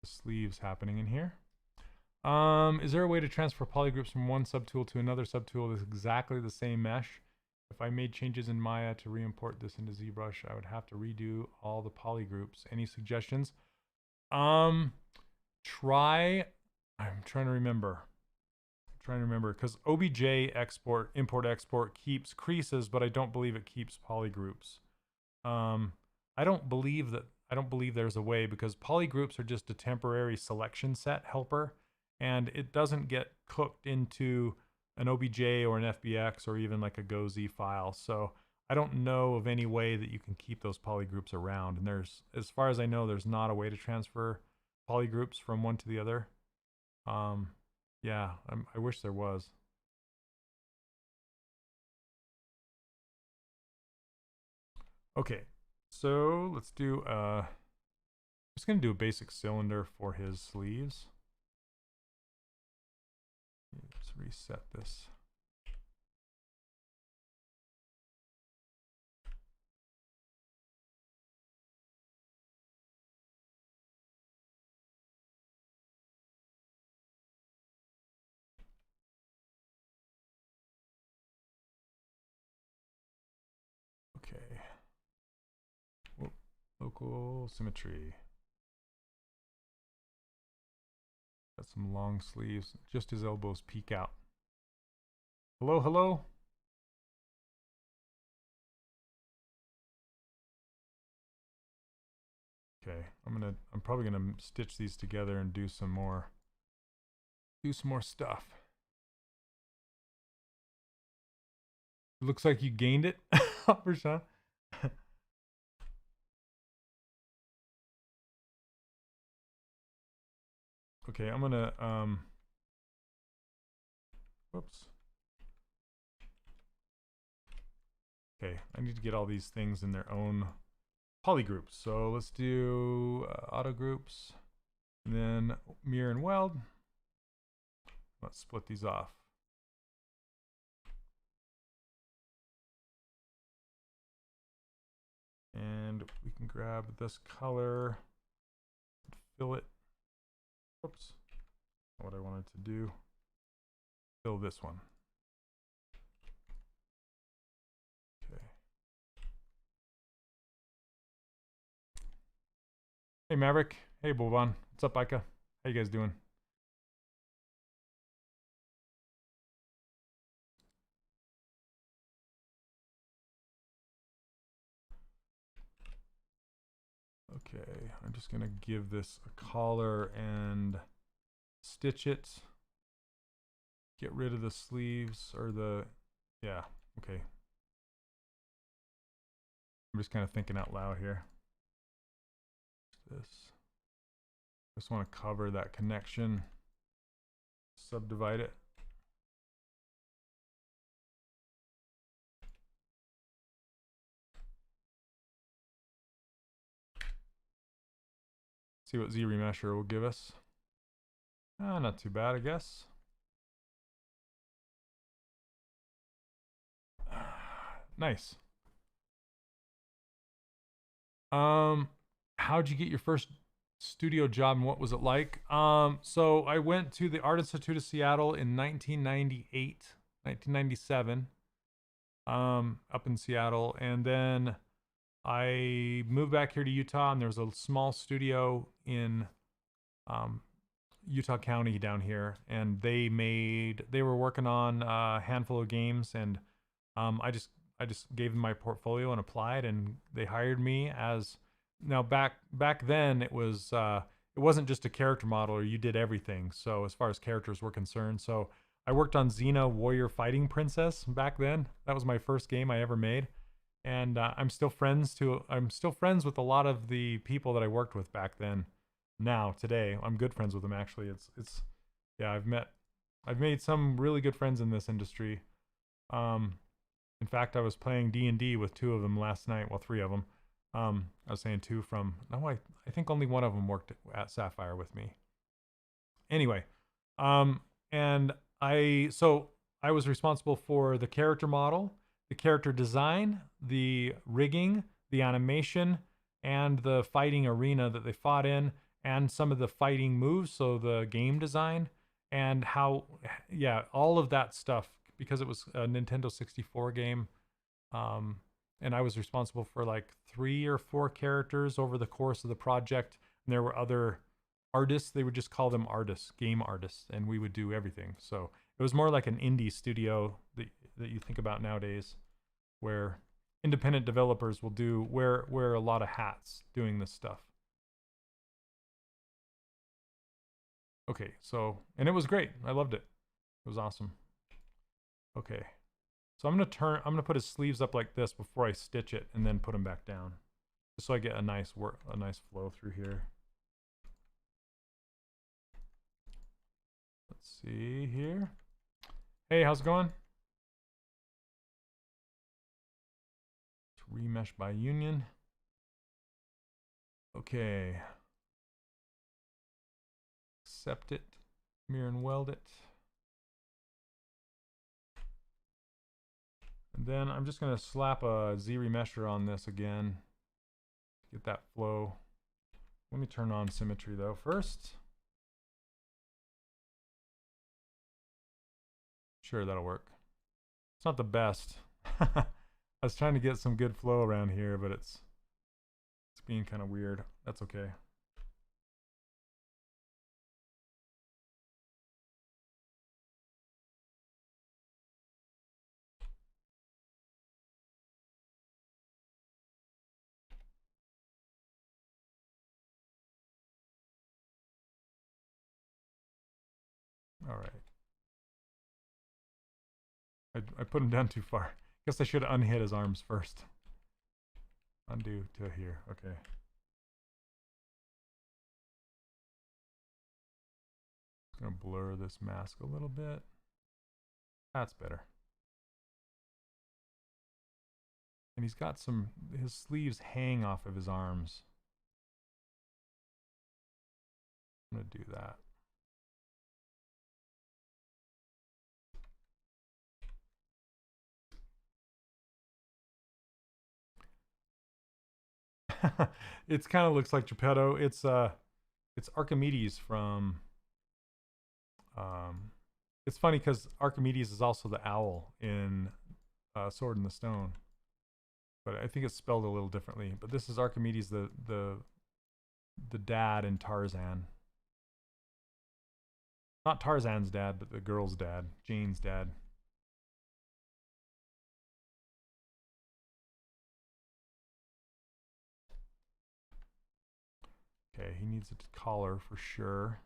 sleeves happening in here. Is there a way to transfer polygroups from one subtool to another subtool with exactly the same mesh? If I made changes in Maya to re-import this into ZBrush, I would have to redo all the poly groups. Any suggestions? I'm trying to remember. Because OBJ import export keeps creases, but I don't believe it keeps poly groups. I don't believe there's a way, because poly groups are just a temporary selection set helper, and it doesn't get cooked into an OBJ or an FBX or even like a GoZ file. So I don't know of any way that you can keep those poly groups around. And as far as I know, there's not a way to transfer poly groups from one to the other. Yeah, I wish there was. Okay, so let's do I'm just gonna do a basic cylinder for his sleeves. Let's reset this. Okay. Whoop. Local symmetry. Got some long sleeves. Just his elbows peek out. Hello, hello. Okay, I'm probably gonna stitch these together and do some more stuff. It looks like you gained it, Prashant. Okay, I'm gonna whoops. Okay, I need to get all these things in their own poly groups. So let's do auto groups, and then mirror and weld. Let's split these off. And we can grab this color, fill it. Whoops, what I wanted to do. Fill this one. Okay. Hey Maverick. Hey Boban. What's up, Ika? How you guys doing? Okay, I'm just gonna give this a collar and stitch it. Get rid of the sleeves or yeah, okay. I'm just kind of thinking out loud here. This. Just want to cover that connection. Subdivide it. See what ZRemesher will give us. Not too bad, I guess. Nice. How'd you get your first studio job and what was it like? So I went to the Art Institute of Seattle in 1997, up in Seattle, and then I moved back here to Utah, and there was a small studio in Utah County down here, and they were working on a handful of games, and I just gave them my portfolio and applied, and they hired me as. Now back then it wasn't just a character model, or you did everything. So as far as characters were concerned, so I worked on Xena Warrior Fighting Princess back then. That was my first game I ever made, and I'm still friends with a lot of the people that I worked with back then. Now today I'm good friends with them, actually. It's yeah, I've made some really good friends in this industry. In fact, I was playing D&D with two of them last night. Well, three of them. I was saying two from. No, I think only one of them worked at Sapphire with me. Anyway, and I was responsible for the character model, the character design, the rigging, the animation, and the fighting arena that they fought in, and some of the fighting moves. So the game design and how, yeah, all of that stuff, because it was a Nintendo 64 game. And I was responsible for like 3 or 4 characters over the course of the project. And there were other artists. They would just call them artists, game artists, and we would do everything. So it was more like an indie studio that you think about nowadays, where independent developers will wear a lot of hats doing this stuff. Okay, so, and it was great. I loved it. It was awesome. Okay. So I'm gonna put his sleeves up like this before I stitch it, and then put them back down, just so I get a nice flow through here. Let's see here. Hey, how's it going? Let's remesh by union. Okay. Accept it. Mirror and weld it. And then I'm just going to slap a Z remesher on this again to get that flow. Let me turn on symmetry though first. Sure, that'll work. It's not the best. I was trying to get some good flow around here, but it's being kind of weird. That's okay. All right. I put him down too far. Guess I should have unhit his arms first. Undo to here. Okay. Just gonna blur this mask a little bit. That's better. And he's got his sleeves hang off of his arms. I'm gonna do that. It kind of looks like Geppetto. It's Archimedes from. It's funny because Archimedes is also the owl in Sword in the Stone, but I think it's spelled a little differently. But this is Archimedes, the dad in Tarzan. Not Tarzan's dad, but the girl's dad, Jane's dad. Okay, he needs a collar for sure.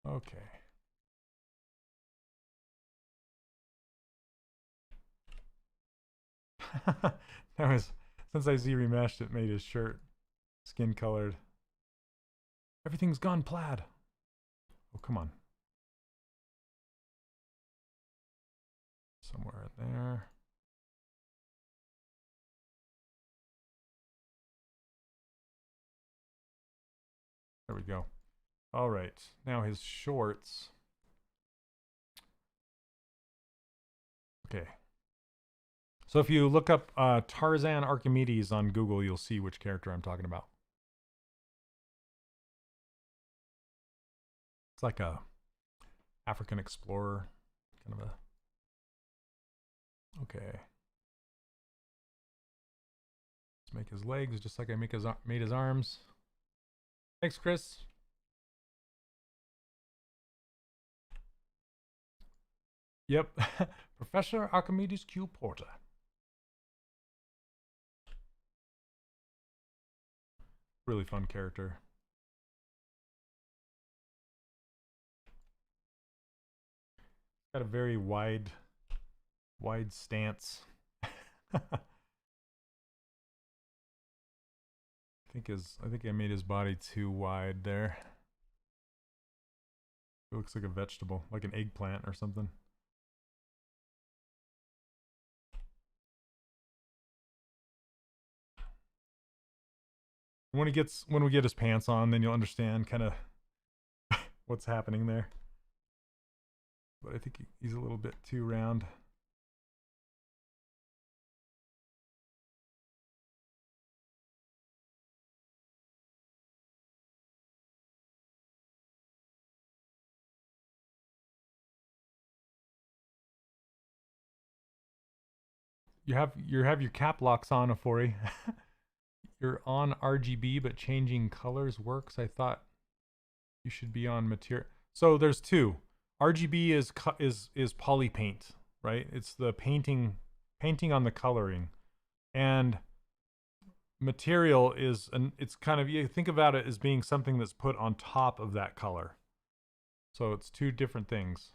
Okay. That was, since I Z remeshed it, made his shirt skin colored. Everything's gone plaid. Oh, come on. Somewhere in there. There we go. All right. Now his shorts. Okay. So if you look up Tarzan Archimedes on Google, you'll see which character I'm talking about. It's like a African explorer kind of a. Okay. Let's make his legs just like I made his arms. Thanks, Chris. Yep. Professor Archimedes Q. Porter. Really fun character. Got a very wide stance. I think I made his body too wide there. It looks like a vegetable, like an eggplant or something. When we get his pants on, then you'll understand kind of what's happening there. but I think he's a little bit too round. You have your cap locks on, Afori. You're on RGB, but changing colors works. I thought you should be on material. So there's two. RGB is poly paint, right? It's the painting on the coloring, and material is it's kind of, you think about it as being something that's put on top of that color. So it's two different things.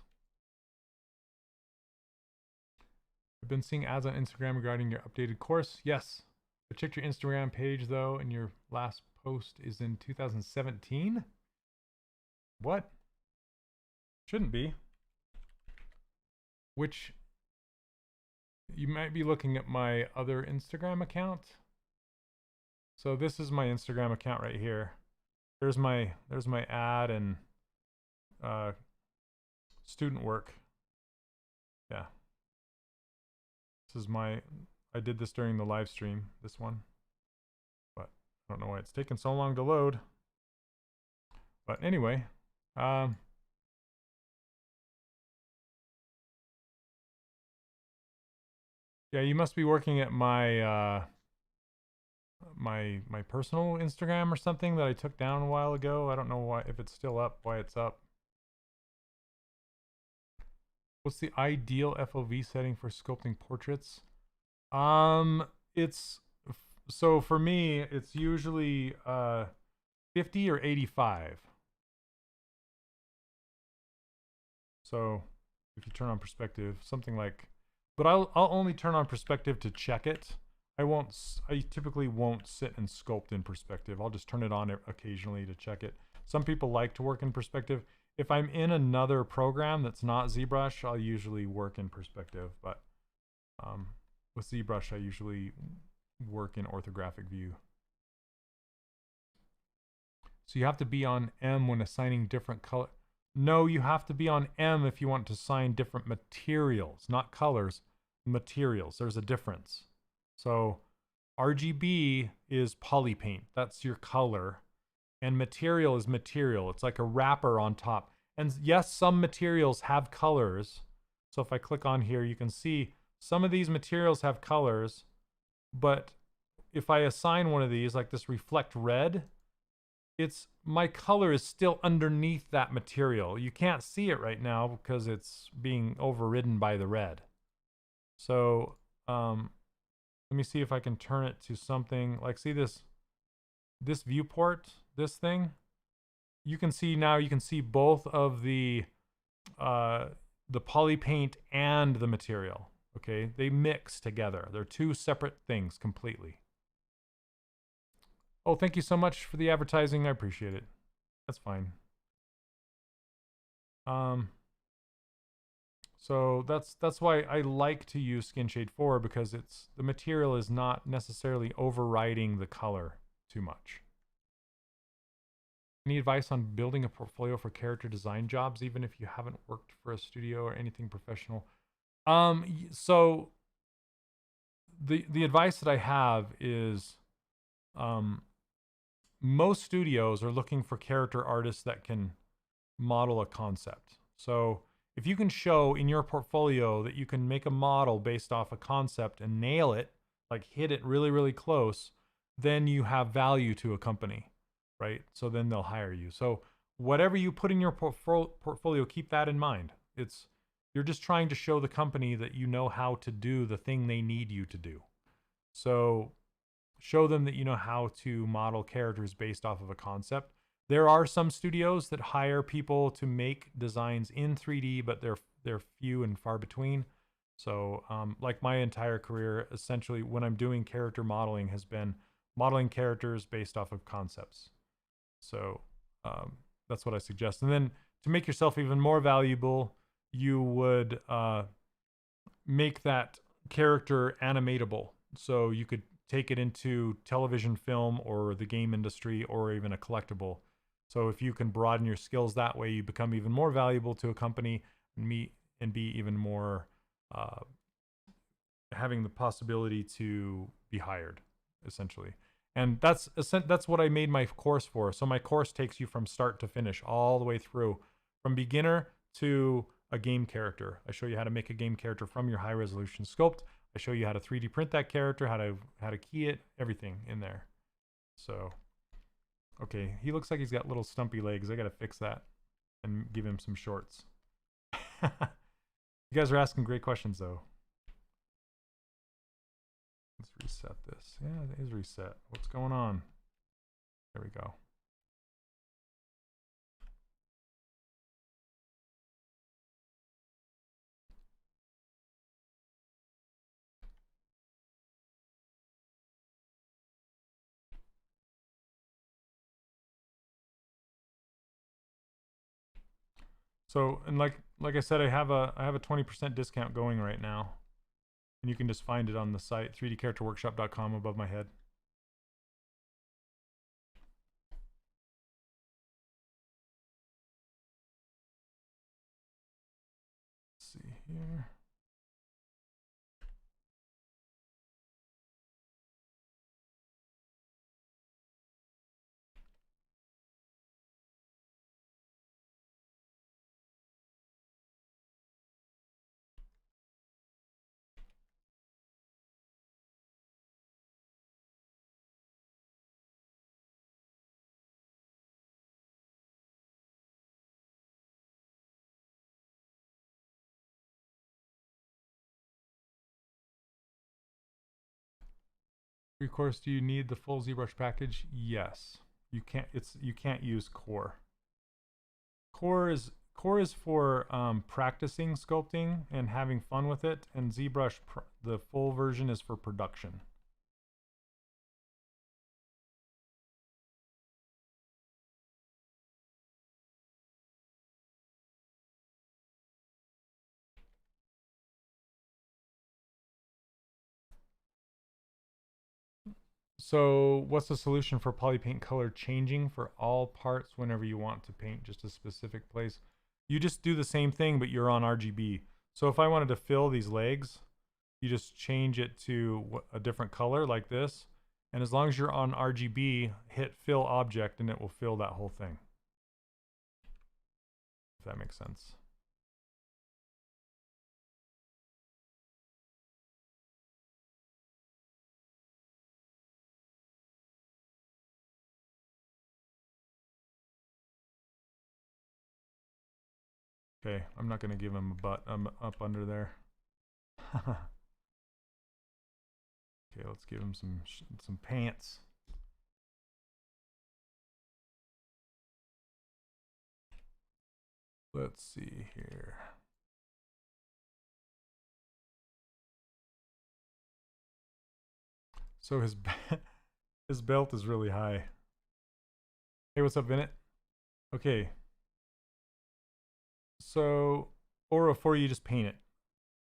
I've been seeing ads on Instagram regarding your updated course. Yes. I checked your Instagram page though, and your last post is in 2017. What? Shouldn't be. Which, you might be looking at my other Instagram account. So this is my Instagram account right here. There's my ad and student work. Yeah. This is I did this during the live stream, this one. But I don't know why it's taken so long to load. But anyway, yeah, you must be working at my my personal Instagram or something that I took down a while ago. I don't know why, if it's still up, why it's up. What's the ideal FOV setting for sculpting portraits? It's, so for me, it's usually 50 or 85. So if you turn on perspective, something like, but I'll only turn on perspective to check it. I typically won't sit and sculpt in perspective. I'll just turn it on occasionally to check it. Some people like to work in perspective. If I'm in another program that's not ZBrush, I'll usually work in perspective. But with ZBrush, I usually work in orthographic view. So you have to be on M when assigning different color. No, you have to be on M if you want to assign different materials, not colors, materials. There's a difference. So RGB is poly paint. That's your color. And material is material. It's like a wrapper on top. And yes, some materials have colors. So if I click on here, you can see some of these materials have colors. But if I assign one of these, like this reflect red, my color is still underneath that material. You can't see it right now because it's being overridden by the red. So let me see if I can turn it to something like, see this viewport, this thing. You can see now, you can see both of the poly paint and the material. Okay, they mix together. They're two separate things completely. Oh, thank you so much for the advertising. I appreciate it. That's fine. So that's why I like to use Skin Shade 4, because the material is not necessarily overriding the color too much. Any advice on building a portfolio for character design jobs, even if you haven't worked for a studio or anything professional? So the advice that I have is, most studios are looking for character artists that can model a concept. So if you can show in your portfolio that you can make a model based off a concept and nail it, like hit it really, really close, then you have value to a company, right? So then they'll hire you. So whatever you put in your portfolio, keep that in mind. You're just trying to show the company that you know how to do the thing they need you to do. So show them that you know how to model characters based off of a concept. There are some studios that hire people to make designs in 3D, but they're few and far between. So like my entire career, essentially when I'm doing character modeling, has been modeling characters based off of concepts. So that's what I suggest. And then to make yourself even more valuable, you would make that character animatable. So you could take it into television, film, or the game industry, or even a collectible. So if you can broaden your skills that way, you become even more valuable to a company. and be even more having the possibility to be hired, essentially. And that's what I made my course for. So my course takes you from start to finish, all the way through, from beginner to a game character. I show you how to make a game character from your high resolution sculpt. I show you how to 3D print that character, how to key it, everything in there. So, okay, he looks like he's got little stumpy legs. I gotta fix that and give him some shorts. You guys are asking great questions, though. Let's reset this. Yeah, it is reset. What's going on? There we go. So, and like I said, I have a 20% discount going right now. And you can just find it on the site, 3dcharacterworkshop.com, above my head. Let's see here. Of course, do you need the full ZBrush package? Yes. You can't use core. Core is for practicing sculpting and having fun with it, and ZBrush the full version is for production. So what's the solution for polypaint color changing for all parts whenever you want to paint just a specific place? You just do the same thing, but you're on RGB. So if I wanted to fill these legs, you just change it to a different color like this. And as long as you're on RGB, hit fill object and it will fill that whole thing. If that makes sense. Okay, I'm not going to give him a butt. I'm up under there. Okay, let's give him some pants. Let's see here. So his belt is really high. Hey, what's up, Bennett? Okay. So, or before you just paint it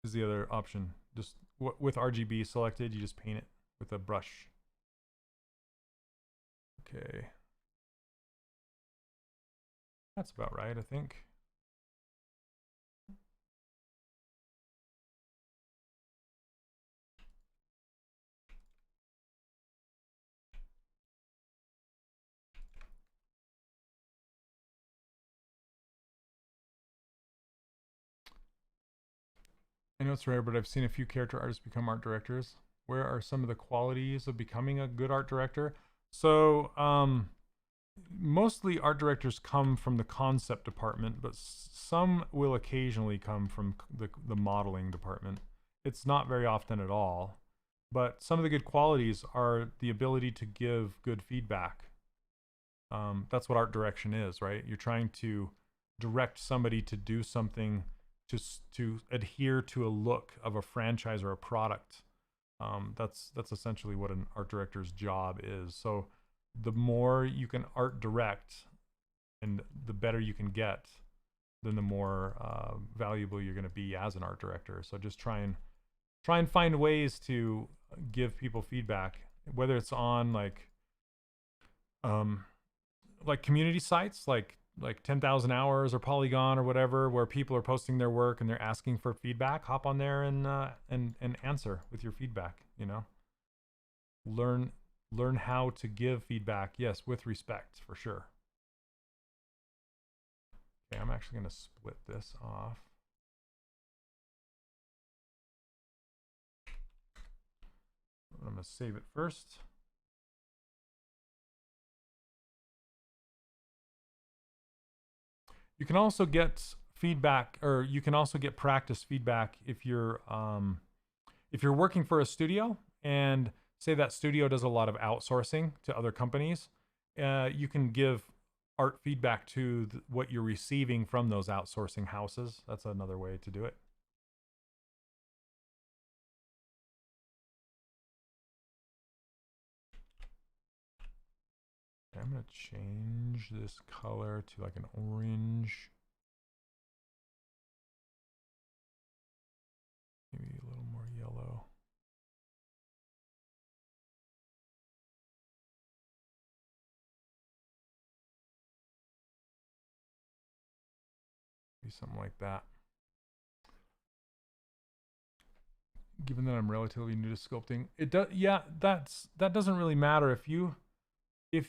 is the other option. Just with RGB selected, you just paint it with a brush. Okay. That's about right, I think. I know it's rare, but I've seen a few character artists become art directors. Where are some of the qualities of becoming a good art director? So, mostly art directors come from the concept department, but some will occasionally come from the modeling department. It's not very often at all, but some of the good qualities are the ability to give good feedback. That's what art direction is, right? You're trying to direct somebody to do something to adhere to a look of a franchise or a product. That's essentially what an art director's job is. So the more you can art direct and the better you can get, then the more valuable you're going to be as an art director. So just try and find ways to give people feedback, whether it's on like community sites like like 10,000 hours or Polygon or whatever, where people are posting their work and they're asking for feedback. Hop on there and answer with your feedback. You know, learn how to give feedback. Yes, with respect, for sure. Okay, I'm actually going to split this off. I'm going to save it first. You can also get feedback, or you can also get practice feedback if you're working for a studio and say that studio does a lot of outsourcing to other companies. You can give art feedback to what you're receiving from those outsourcing houses. That's another way to do it. Okay, I'm going to change this color to like an orange. Maybe a little more yellow. Maybe something like that. Given that I'm relatively new to sculpting, it does. Yeah, that doesn't really matter if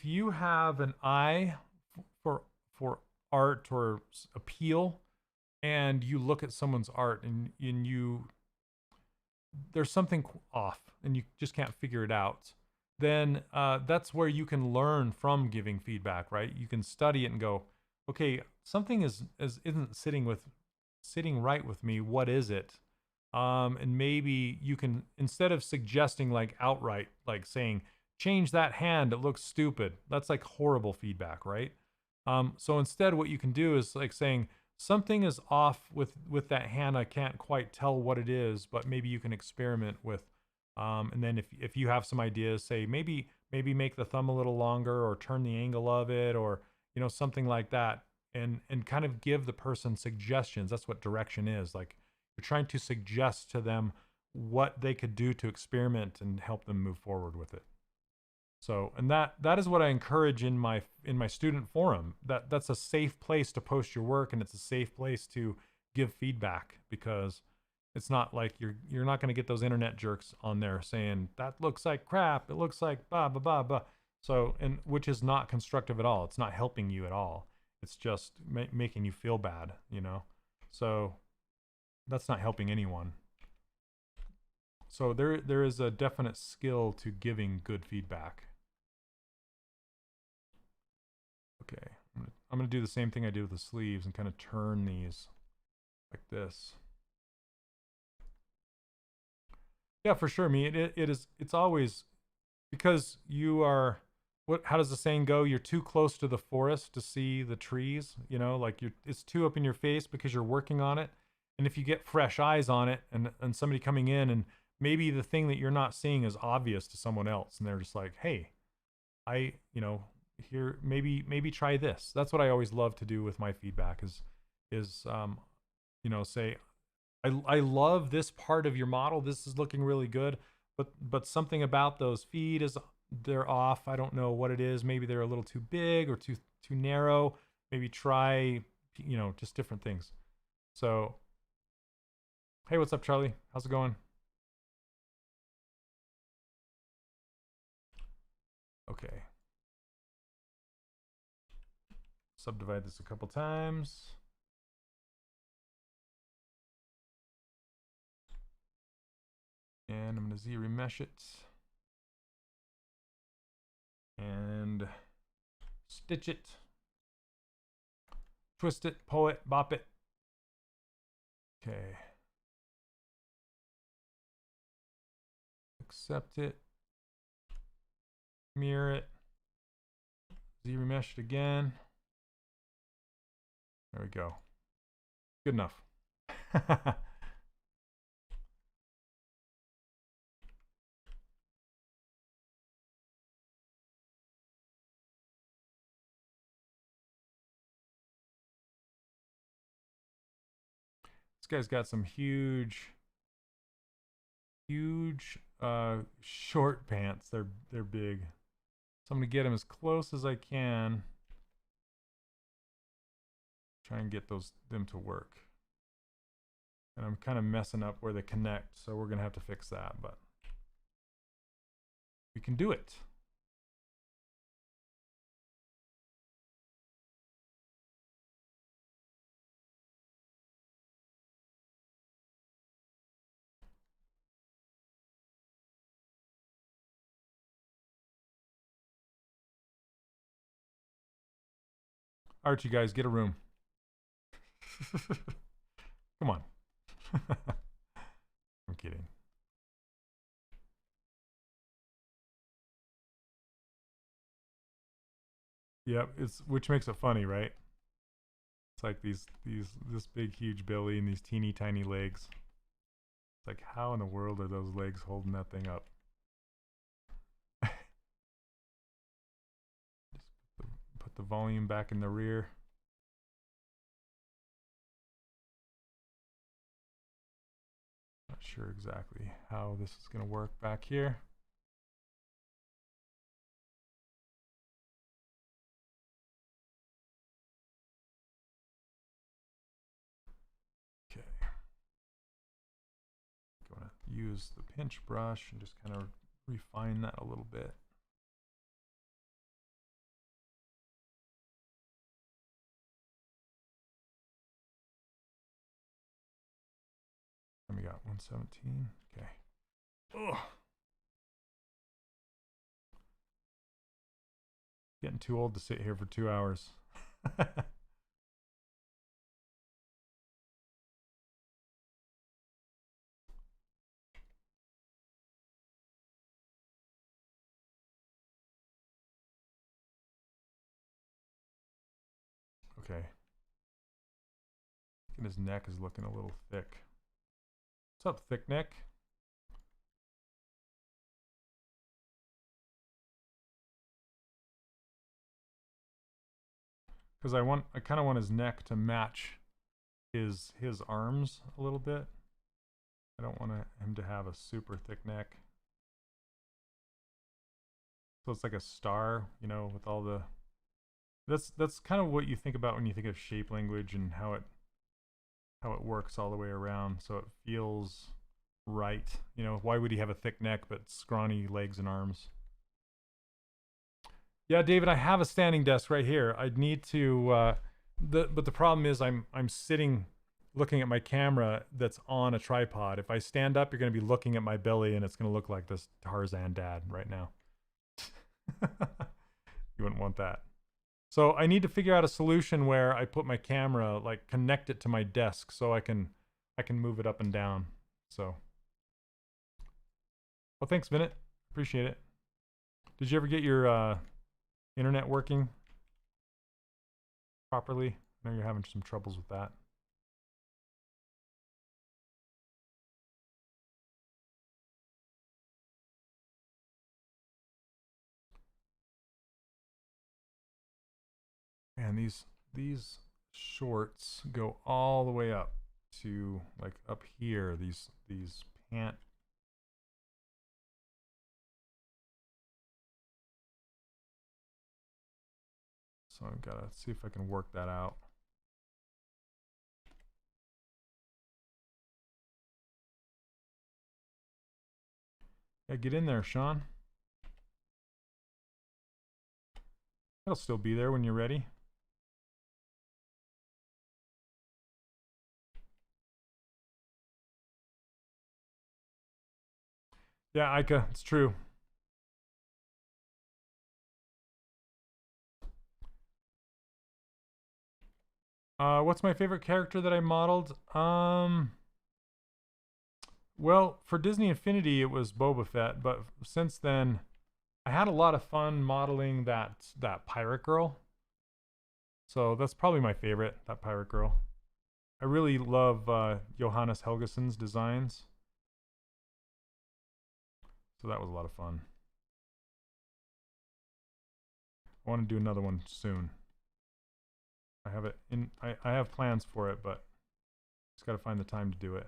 you have an eye for art or appeal, and you look at someone's art and you there's something off and you just can't figure it out, then that's where you can learn from giving feedback, right? You can study it and go, okay, something isn't sitting right with me. What is it? And maybe you can, instead of suggesting like outright, like saying, change that hand, it looks stupid. That's like horrible feedback, right? So instead what you can do is like saying, something is off with that hand. I can't quite tell what it is, but maybe you can experiment with, and then if you have some ideas, say maybe make the thumb a little longer or turn the angle of it, or something like that, and kind of give the person suggestions. That's what direction is. Like, you're trying to suggest to them what they could do to experiment and help them move forward with it. So, and that is what I encourage in my student forum. That's a safe place to post your work, and it's a safe place to give feedback, because it's not like you're not going to get those internet jerks on there saying that looks like crap, it looks like blah blah blah blah. So, and which is not constructive at all. It's not helping you at all. It's just making you feel bad, So that's not helping anyone. So there is a definite skill to giving good feedback. Okay, I'm gonna do the same thing I did with the sleeves and kind of turn these like this. Yeah, for sure. I mean, it's always, because you are, how does the saying go? You're too close to the forest to see the trees, like it's too up in your face because you're working on it. And if you get fresh eyes on it and somebody coming in, and maybe the thing that you're not seeing is obvious to someone else, and they're just like, hey, here, maybe try this. That's what I always love to do with my feedback is say, I love this part of your model. This is looking really good, but something about those feet they're off. I don't know what it is. Maybe they're a little too big or too narrow. Maybe try, just different things. So, hey, what's up, Charlie? How's it going? Okay. Subdivide this a couple times. And I'm going to ZRemesh it. And stitch it. Twist it, pull it, bop it. Okay. Accept it. Mirror it. ZRemesh it again. There we go. Good enough. This guy's got some huge short pants. They're big. So I'm gonna get him as close as I can. try and get them to work. And I'm kind of messing up where they connect, so we're gonna have to fix that, but we can do it. All right, you guys, get a room. Come on. I'm kidding. Yep, which makes it funny, right? It's like this big huge belly and these teeny tiny legs. It's like, how in the world are those legs holding that thing up? Just put the volume back in the rear. Not sure exactly how this is going to work back here. Okay. Going to use the pinch brush and just kind of refine that a little bit. And we got 117. Okay. Ugh. Getting too old to sit here for 2 hours. Okay. And his neck is looking a little thick. What's up, thick neck? Because I kind of want his neck to match his arms a little bit. I don't want him to have a super thick neck. So it's like a star, you know, with all the. That's kind of what you think about when you think of shape language and how it works all the way around, so it feels right. You know, why would he have a thick neck but scrawny legs and arms? Yeah, David, I have a standing desk right here. I'd need to. But the problem is I'm sitting, looking at my camera that's on a tripod. If I stand up, you're going to be looking at my belly, and it's going to look like this Tarzan dad right now. You wouldn't want that. So I need to figure out a solution where I put my camera, like connect it to my desk, so I can move it up and down. So, well, thanks, Vinit. Appreciate it. Did you ever get your internet working properly? I know you're having some troubles with that. And these shorts go all the way up to like up here. These pant. So I've got to see if I can work that out. Yeah, get in there, Sean. It'll still be there when you're ready. Yeah, Ika, it's true. What's my favorite character that I modeled? Well, for Disney Infinity, it was Boba Fett, but since then, I had a lot of fun modeling that pirate girl. So that's probably my favorite, that pirate girl. I really love Johannes Helgeson's designs. So that was a lot of fun. I want to do another one soon. I have it in. I have plans for it, but just got to find the time to do it.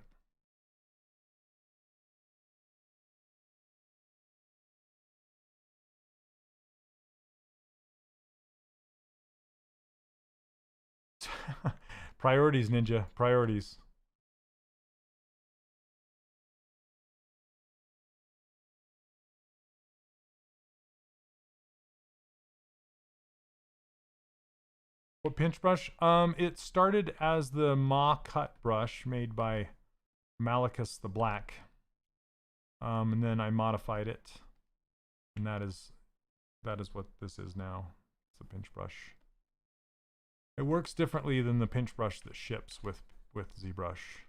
Priorities, Ninja. Priorities. What pinch brush? It started as the Ma cut brush made by Malachus the Black. And then I modified it. And that is what this is now. It's a pinch brush. It works differently than the pinch brush that ships with ZBrush.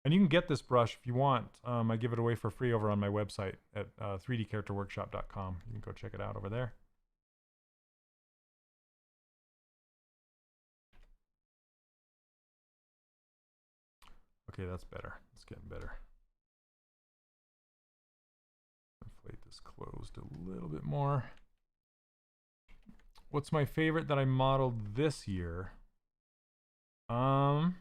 And you can get this brush if you want. I give it away for free over on my website at 3dcharacterworkshop.com. You can go check it out over there. Okay, that's better. It's getting better. Inflate this closed a little bit more. What's my favorite that I modeled this year? That's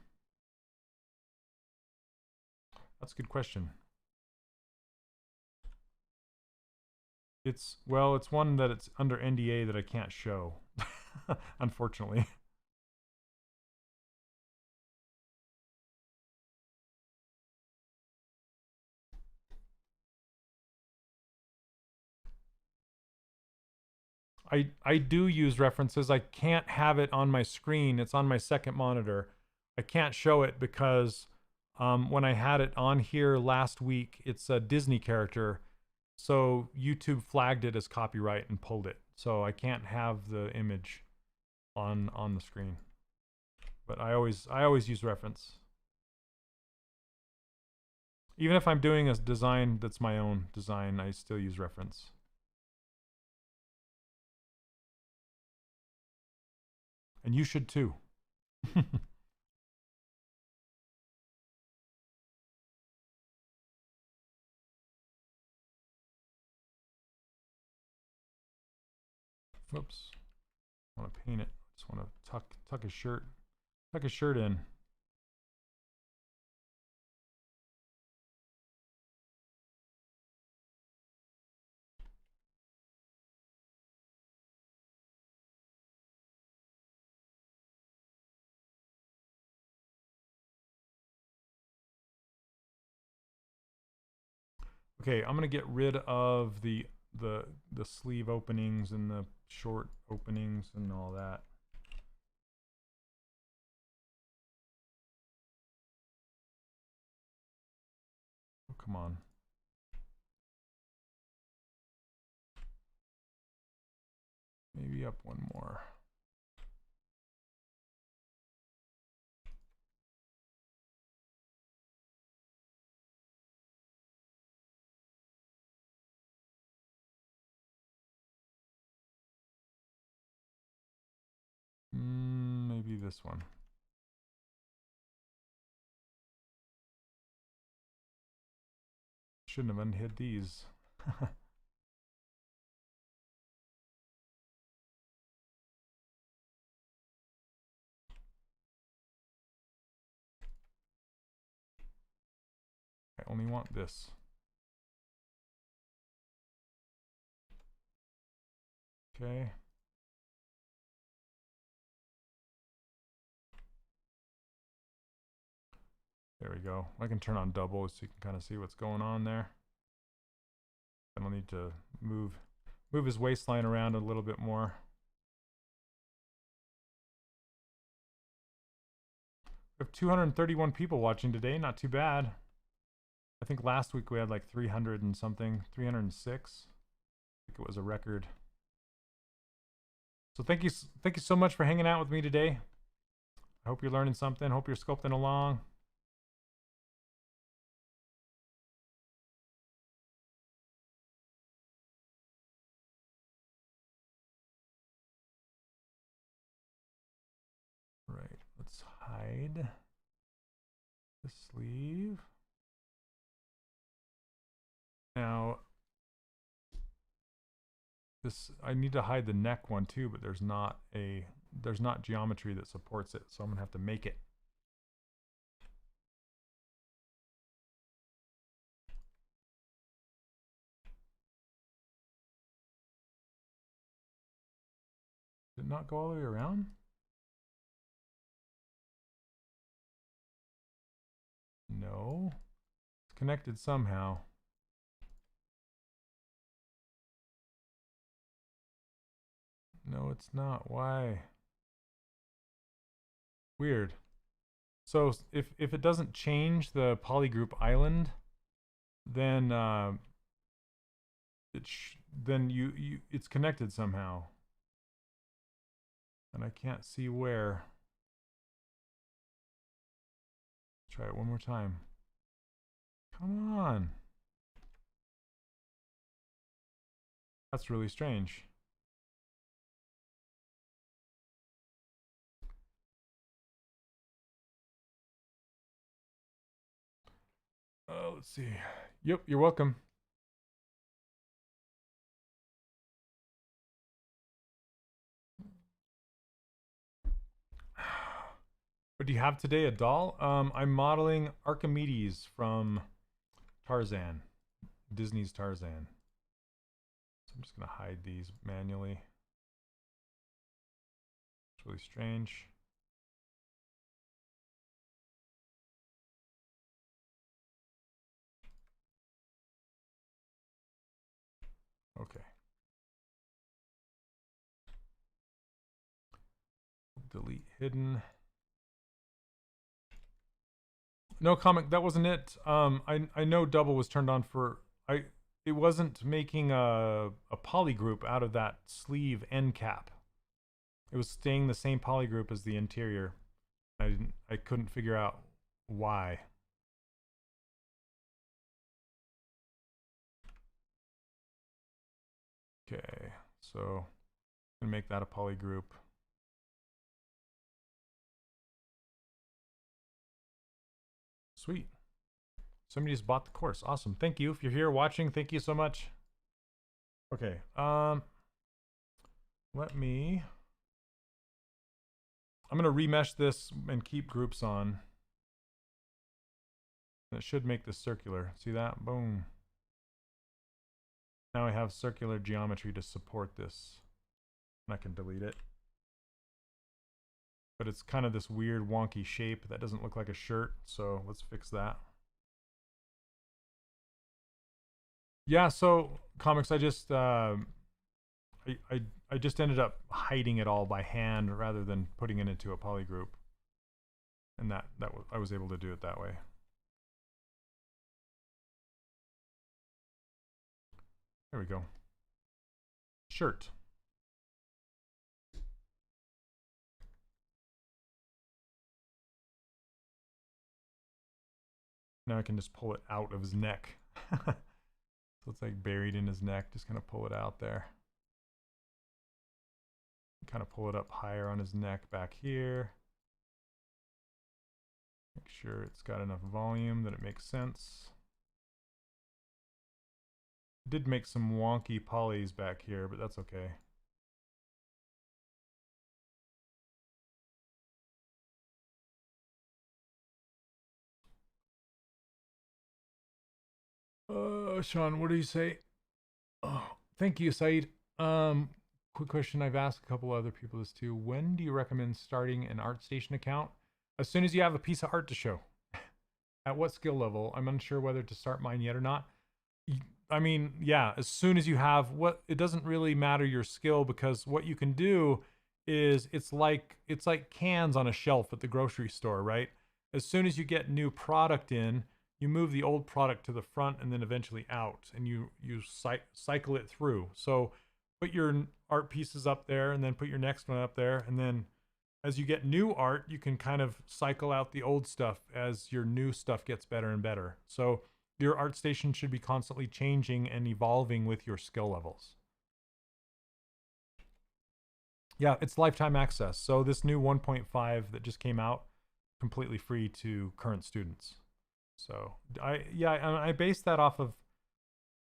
a good question. It's one that it's under NDA that I can't show, unfortunately. I do use references. I can't have it on my screen. It's on my second monitor. I can't show it because when I had it on here last week, it's a Disney character. So YouTube flagged it as copyright and pulled it. So I can't have the image on the screen. But I always use reference. Even if I'm doing a design that's my own design, I still use reference. And you should too. Whoops. I want to paint it. Just want to tuck his shirt in. Okay, I'm gonna get rid of the sleeve openings and the short openings and all that. Oh, come on. Maybe up one more. Maybe this one. Shouldn't have unhid these. I only want this. Okay. There we go. I can turn on double so you can kind of see what's going on there. Then I'll need to move his waistline around a little bit more. We have 231 people watching today. Not too bad. I think last week we had like 300 and something, 306. I think it was a record. So thank you so much for hanging out with me today. I hope you're learning something. Hope you're sculpting along. Right, let's hide the sleeve. Now, I need to hide the neck one too, but there's not geometry that supports it, so I'm gonna have to make it. Did it not go all the way around? No. It's connected somehow. No, it's not. Why? Weird. So if it doesn't change the polygroup island, then then it's connected somehow, and I can't see where. Let's try it one more time. Come on. That's really strange. Let's see. Yep, you're welcome. What do you have today? A doll? I'm modeling Archimedes from Tarzan, Disney's Tarzan. So I'm just gonna hide these manually. It's really strange. Okay. Delete hidden. No comic, that wasn't it. I know double was turned on for it wasn't making a polygroup out of that sleeve end cap. It was staying the same polygroup as the interior. I couldn't figure out why. Okay, so I'm gonna make that a polygroup. Sweet. Somebody just bought the course. Awesome. Thank you. If you're here watching, thank you so much. Okay. Let me. I'm gonna remesh this and keep groups on. It should make this circular. See that? Boom. Now I have circular geometry to support this. And I can delete it. But it's kind of this weird wonky shape that doesn't look like a shirt, so let's fix that. Yeah, so comics, I just I just ended up hiding it all by hand rather than putting it into a polygroup, and I was able to do it that way. There we go. Shirt. Now I can just pull it out of his neck. So it's like buried in his neck. Just kind of pull it out there. Kind of pull it up higher on his neck back here. Make sure it's got enough volume that it makes sense. Did make some wonky polys back here, but that's okay. Sean, what do you say? Oh, thank you, Said. Quick question. I've asked a couple other people this too. When do you recommend starting an ArtStation account? As soon as you have a piece of art to show. At what skill level? I'm unsure whether to start mine yet or not. I mean, yeah, as soon as you have it doesn't really matter your skill, because what you can do is it's like cans on a shelf at the grocery store, right? As soon as you get new product in, you move the old product to the front and then eventually out, and you cycle it through. So put your art pieces up there and then put your next one up there, and then as you get new art, you can kind of cycle out the old stuff as your new stuff gets better and better. So your ArtStation should be constantly changing and evolving with your skill levels. Yeah, it's lifetime access. So this new 1.5 that just came out, completely free to current students. So I based that off of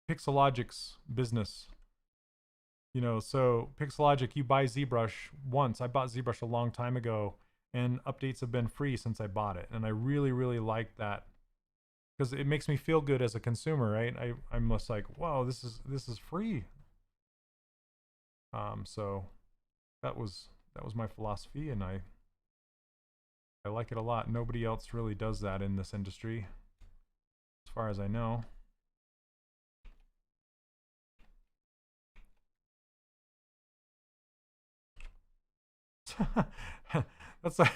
Pixologic's business. You know, so Pixologic, you buy ZBrush once. I bought ZBrush a long time ago, and updates have been free since I bought it. And I really, really like that, because it makes me feel good as a consumer, right? I'm just like, whoa, this is free. So that was my philosophy, and I like it a lot. Nobody else really does that in this industry. as far as I know. That's like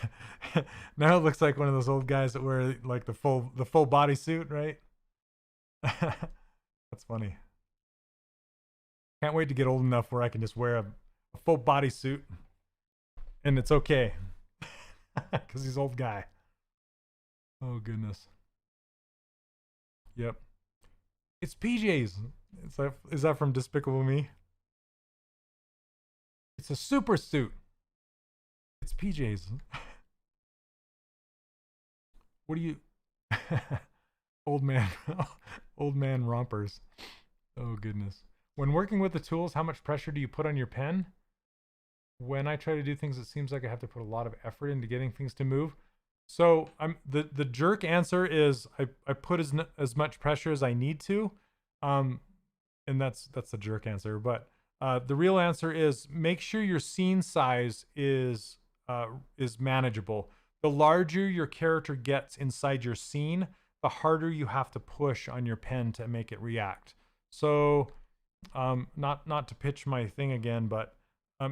now it looks like one of those old guys that wear like the full body suit, right? That's funny. Can't wait to get old enough where I can just wear a full body suit and it's okay because he's old guy. Oh goodness. Yep. It's PJs. It's like, is that from Despicable Me? It's a super suit. It's PJs. What do you old man old man rompers. Oh goodness. When working with the tools, how much pressure do you put on your pen? When I try to do things, it seems like I have to put a lot of effort into getting things to move. So I'm the jerk answer is I put as much pressure as I need to, and that's the jerk answer. But the real answer is make sure your scene size is manageable. The larger your character gets inside your scene, the harder you have to push on your pen to make it react. So not to pitch my thing again, but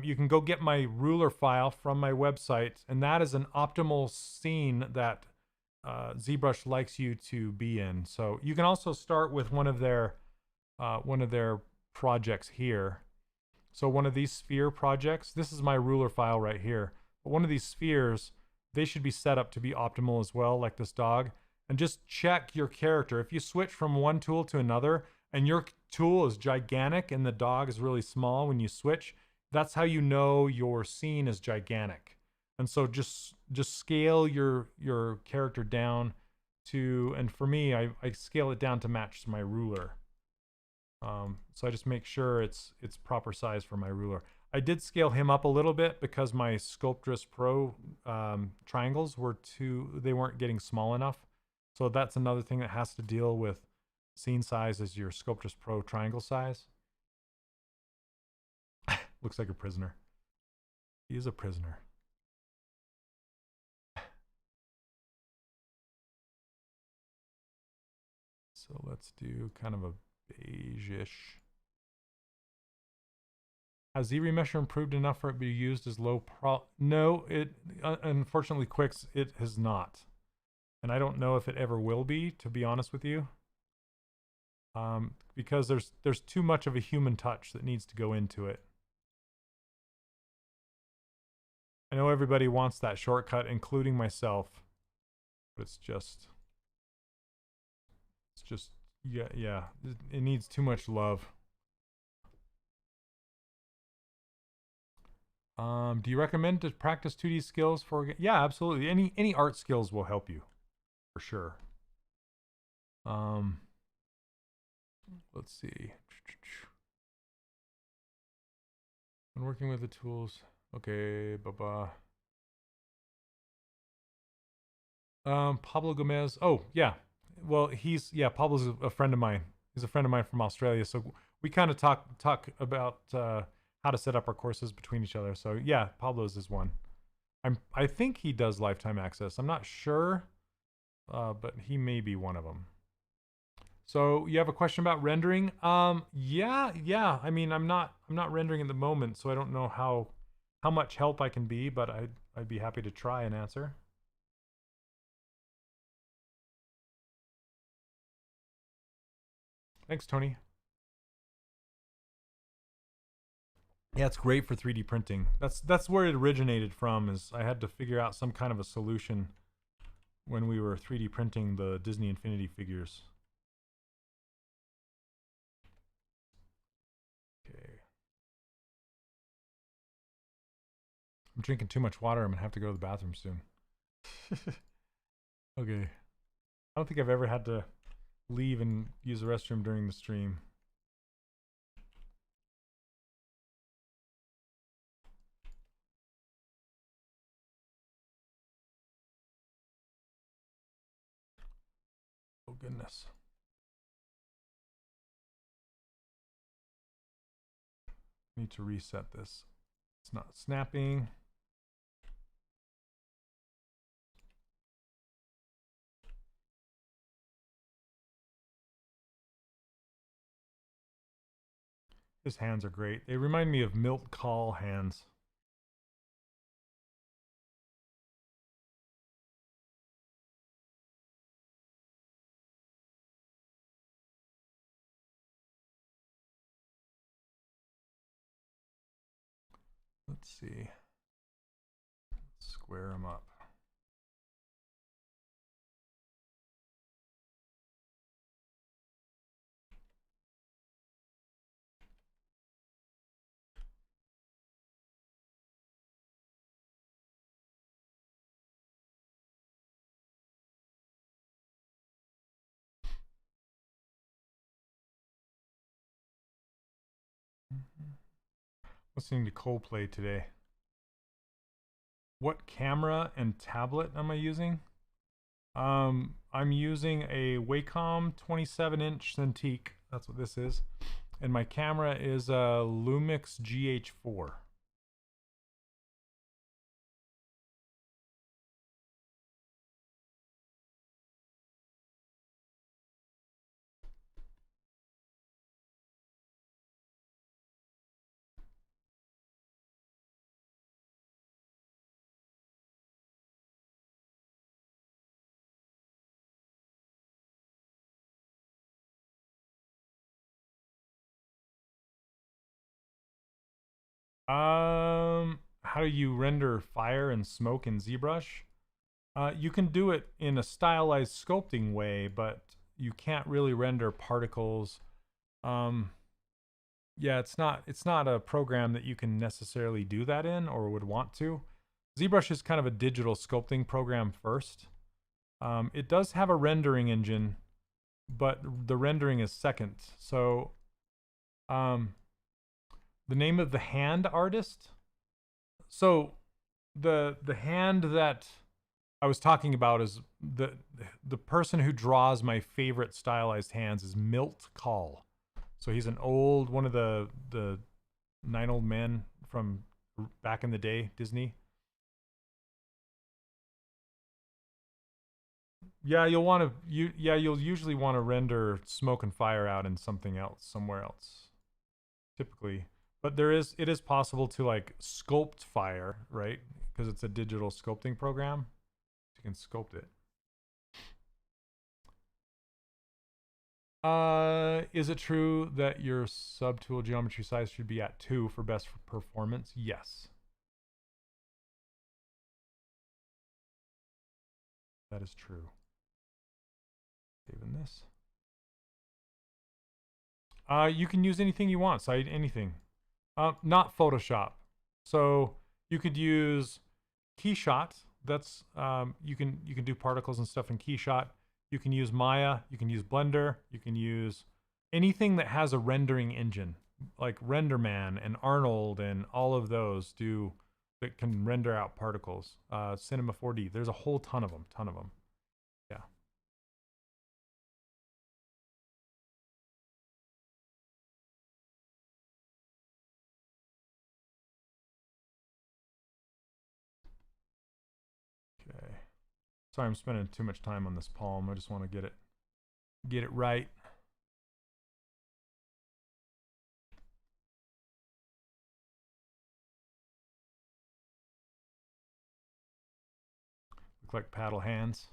you can go get my ruler file from my website, and that is an optimal scene that ZBrush likes you to be in. So you can also start with one of their projects here. So one of these sphere projects, this is my ruler file right here. But one of these spheres, they should be set up to be optimal as well, like this dog. And just check your character. If you switch from one tool to another, and your tool is gigantic and the dog is really small when you switch, that's how you know your scene is gigantic. And so just scale your character down to, and for me, I scale it down to match my ruler. So I just make sure it's proper size for my ruler. I did scale him up a little bit because my Sculptress Pro triangles they weren't getting small enough. So that's another thing that has to deal with scene size is your Sculptress Pro triangle size. Looks like a prisoner. He is a prisoner. So let's do kind of a beige-ish. Has ZRemesher improved enough for it to be used as low pro? No, it unfortunately Quicks it has not, and I don't know if it ever will be, to be honest with you. Because there's too much of a human touch that needs to go into it. I know everybody wants that shortcut, including myself, but it's just yeah, it needs too much love. Do you recommend to practice 2D skills for? Yeah, absolutely. Any art skills will help you, for sure. Let's see. When working with the tools, okay, bye-bye. Pablo Gomez. Oh yeah, well Pablo's a friend of mine. He's a friend of mine from Australia, so we kind of talk about how to set up our courses between each other. So yeah, Pablo's is one. I think he does lifetime access. I'm not sure, but he may be one of them. So you have a question about rendering? Yeah. I mean, I'm not rendering at the moment, so I don't know how much help I can be, but I'd be happy to try and answer. Thanks, Tony. Yeah, it's great for 3D printing. That's where it originated from. Is I had to figure out some kind of a solution when we were 3D printing the Disney Infinity figures. Okay. I'm drinking too much water. I'm gonna have to go to the bathroom soon. Okay. I don't think I've ever had to leave and use the restroom during the stream. Oh goodness. Need to reset this. It's not snapping. His hands are great. They remind me of Milt Kahl hands. Let's see. Square them up. Listening to Coldplay today. What camera and tablet am I using? I'm using a Wacom 27-inch Cintiq. That's what this is. And my camera is a Lumix GH4. How do you render fire and smoke in ZBrush? You can do it in a stylized sculpting way, but you can't really render particles. Yeah, it's not a program that you can necessarily do that in or would want to. ZBrush is kind of a digital sculpting program first. It does have a rendering engine, but the rendering is second. So, the name of the hand artist. So, the hand that I was talking about is the person who draws my favorite stylized hands is Milt Kahl. So he's one of the 9 old men from back in the day, Disney. Yeah, you'll usually want to render smoke and fire out in something else, somewhere else, typically. But it is possible to like sculpt fire, right? Because it's a digital sculpting program. You can sculpt it. Is it true that your subtool geometry size should be at 2 for best performance? Yes. That is true. Saving this. You can use anything you want, anything. Not Photoshop. So you could use Keyshot. That's you can do particles and stuff in Keyshot. You can use Maya, you can use Blender, you can use anything that has a rendering engine, like RenderMan and Arnold and all of those that can render out particles. Cinema 4D, there's a whole ton of them. Yeah. Okay. Sorry, I'm spending too much time on this palm. I just want to get it right. Look like paddle hands.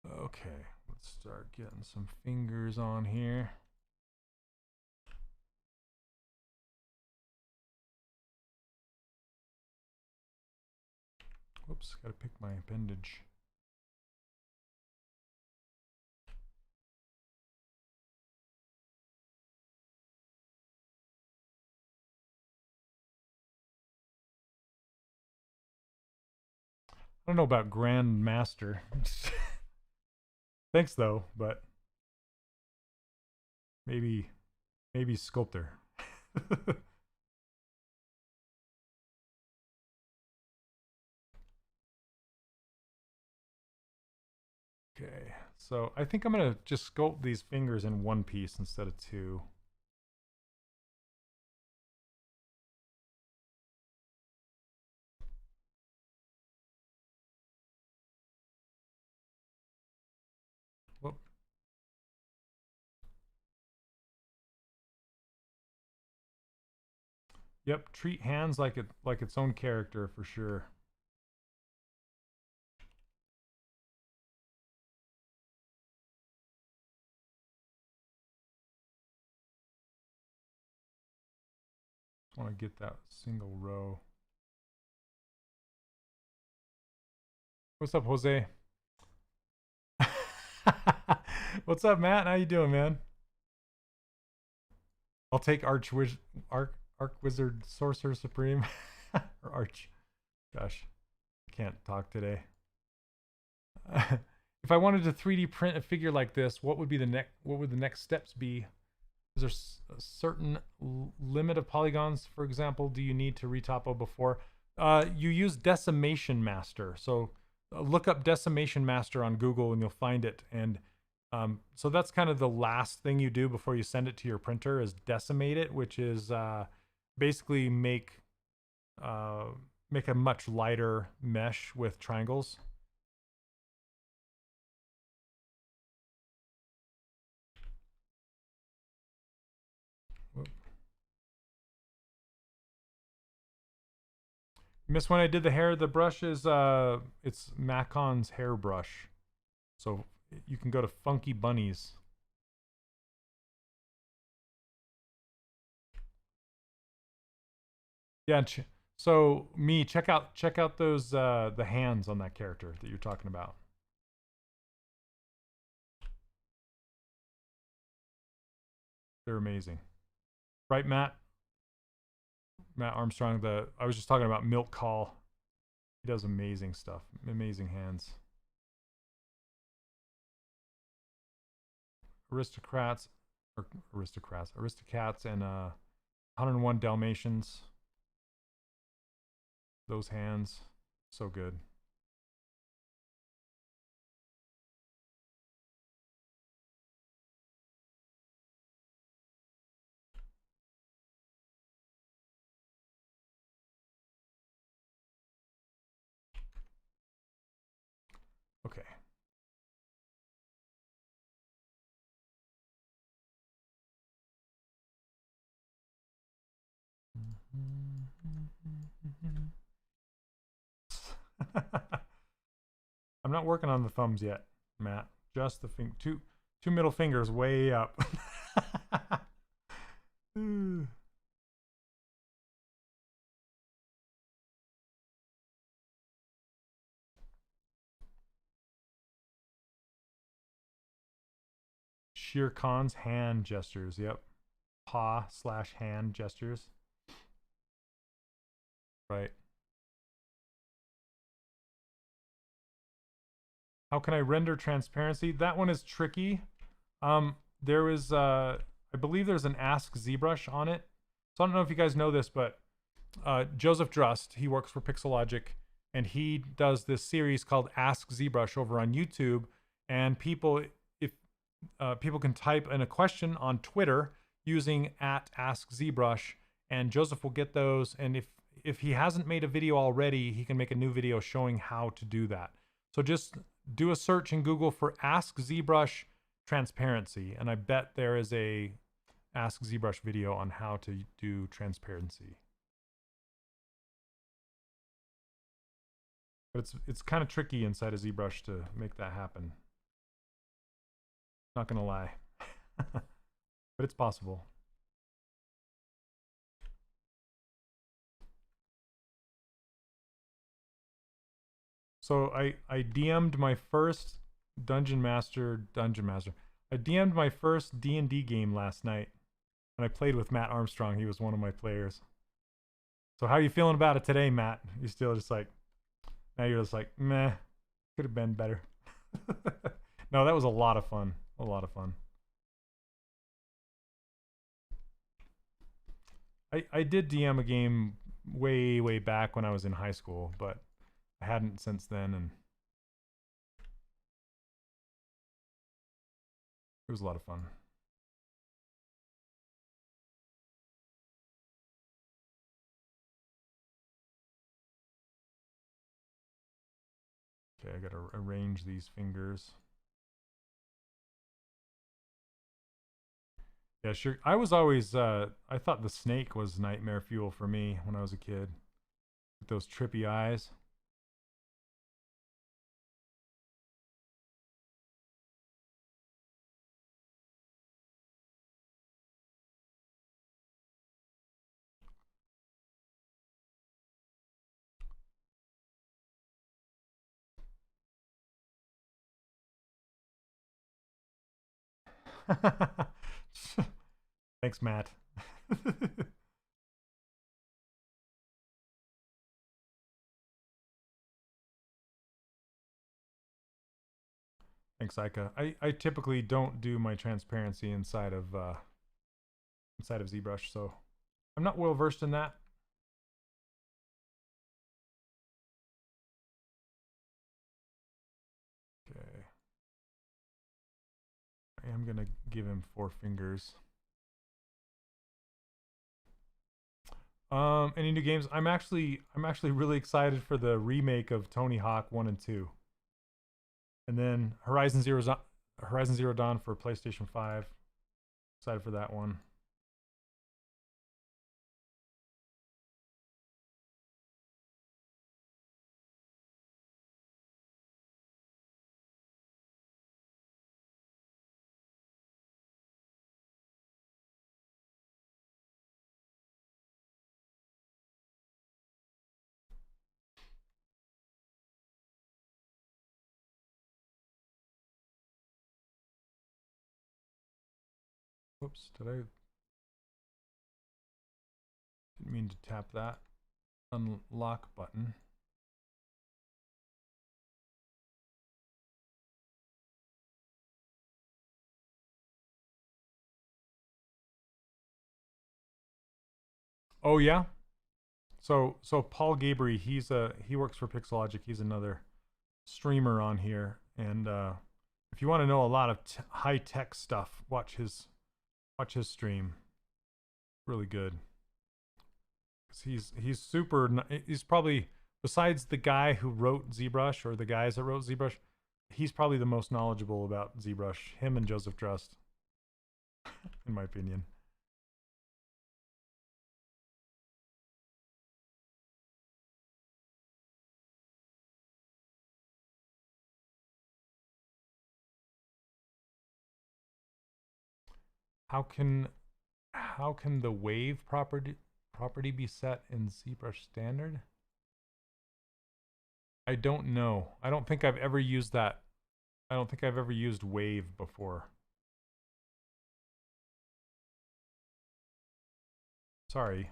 Okay, let's start getting some fingers on here. Whoops, gotta pick my appendage. I don't know about Grandmaster. Thanks though, but maybe Sculptor. Okay, so I think I'm gonna just sculpt these fingers in one piece instead of two. Yep, treat hands like its own character for sure. Just want to get that single row. What's up, Jose? What's up, Matt? How you doing, man? I'll take Arch Wizard Sorcerer Supreme or Arch. Gosh, I can't talk today. If I wanted to 3D print a figure like this, what would the next steps be? Is there a certain limit of polygons, for example, do you need to retopo before? You use Decimation Master. So look up Decimation Master on Google and you'll find it. And so that's kind of the last thing you do before you send it to your printer is decimate it, which is basically make a much lighter mesh with triangles. Miss when I did the hair, the brush is it's Macon's hair brush. So you can go to Funky Bunnies. Yeah, so check out those the hands on that character that you're talking about. They're amazing. Right, Matt? Matt Armstrong, I was just talking about Milk Call. He does amazing stuff. Amazing hands. Aristocats and 101 Dalmatians. Those hands, so good. Okay. I'm not working on the thumbs yet, Matt. Just the two middle fingers way up. Shere Khan's hand gestures. Yep. Paw/hand gestures. Right. How can I render transparency? That one is tricky. There is, I believe there's an Ask ZBrush on it. So I don't know if you guys know this, but Joseph Drust, he works for Pixologic, and he does this series called Ask ZBrush over on YouTube. And people, if people can type in a question on Twitter using @AskZBrush, and Joseph will get those. And if he hasn't made a video already, he can make a new video showing how to do that. So just do a search in Google for Ask ZBrush transparency, and I bet there is a Ask ZBrush video on how to do transparency. But it's kind of tricky inside a ZBrush to make that happen. Not gonna lie. But it's possible. So I DM'd my first Dungeon Master. I DM'd my first D&D game last night, and I played with Matt Armstrong. He was one of my players. So how are you feeling about it today, Matt? You still just like, now you're just like, meh, could have been better. No, that was a lot of fun. A lot of fun. I did DM a game way back when I was in high school, but I hadn't since then, and it was a lot of fun. Okay, I gotta arrange these fingers. Yeah, sure. I was always I thought the snake was nightmare fuel for me when I was a kid. With those trippy eyes. Thanks, Matt. Thanks, Ika. I typically don't do my transparency inside of ZBrush, so I'm not well versed in that. Okay. I am gonna give him 4 fingers. Any new games? I'm actually really excited for the remake of Tony Hawk 1 and 2. And then Horizon Zero Dawn for PlayStation 5. Excited for that one. Whoops, didn't mean to tap that unlock button. Oh yeah. So Paul Gabry, he works for Pixologic. He's another streamer on here, and if you want to know a lot of high tech stuff, watch his stream. Really good. He's super. He's probably, besides the guy who wrote ZBrush or the guys that wrote ZBrush, he's probably the most knowledgeable about ZBrush. Him and Joseph Drust, in my opinion. How can how can the wave property be set in ZBrush standard? I don't know. I don't think I've ever used that. I don't think I've ever used wave before. Sorry.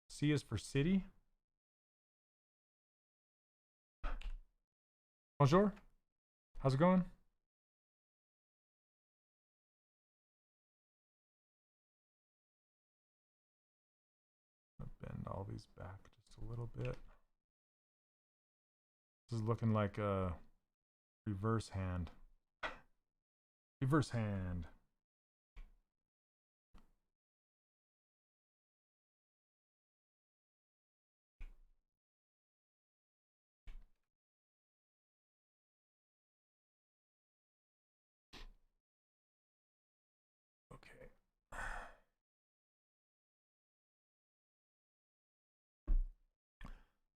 C is for city. Bonjour. How's it going? Bend all these back just a little bit. This is looking like a reverse hand. Reverse hand. Okay.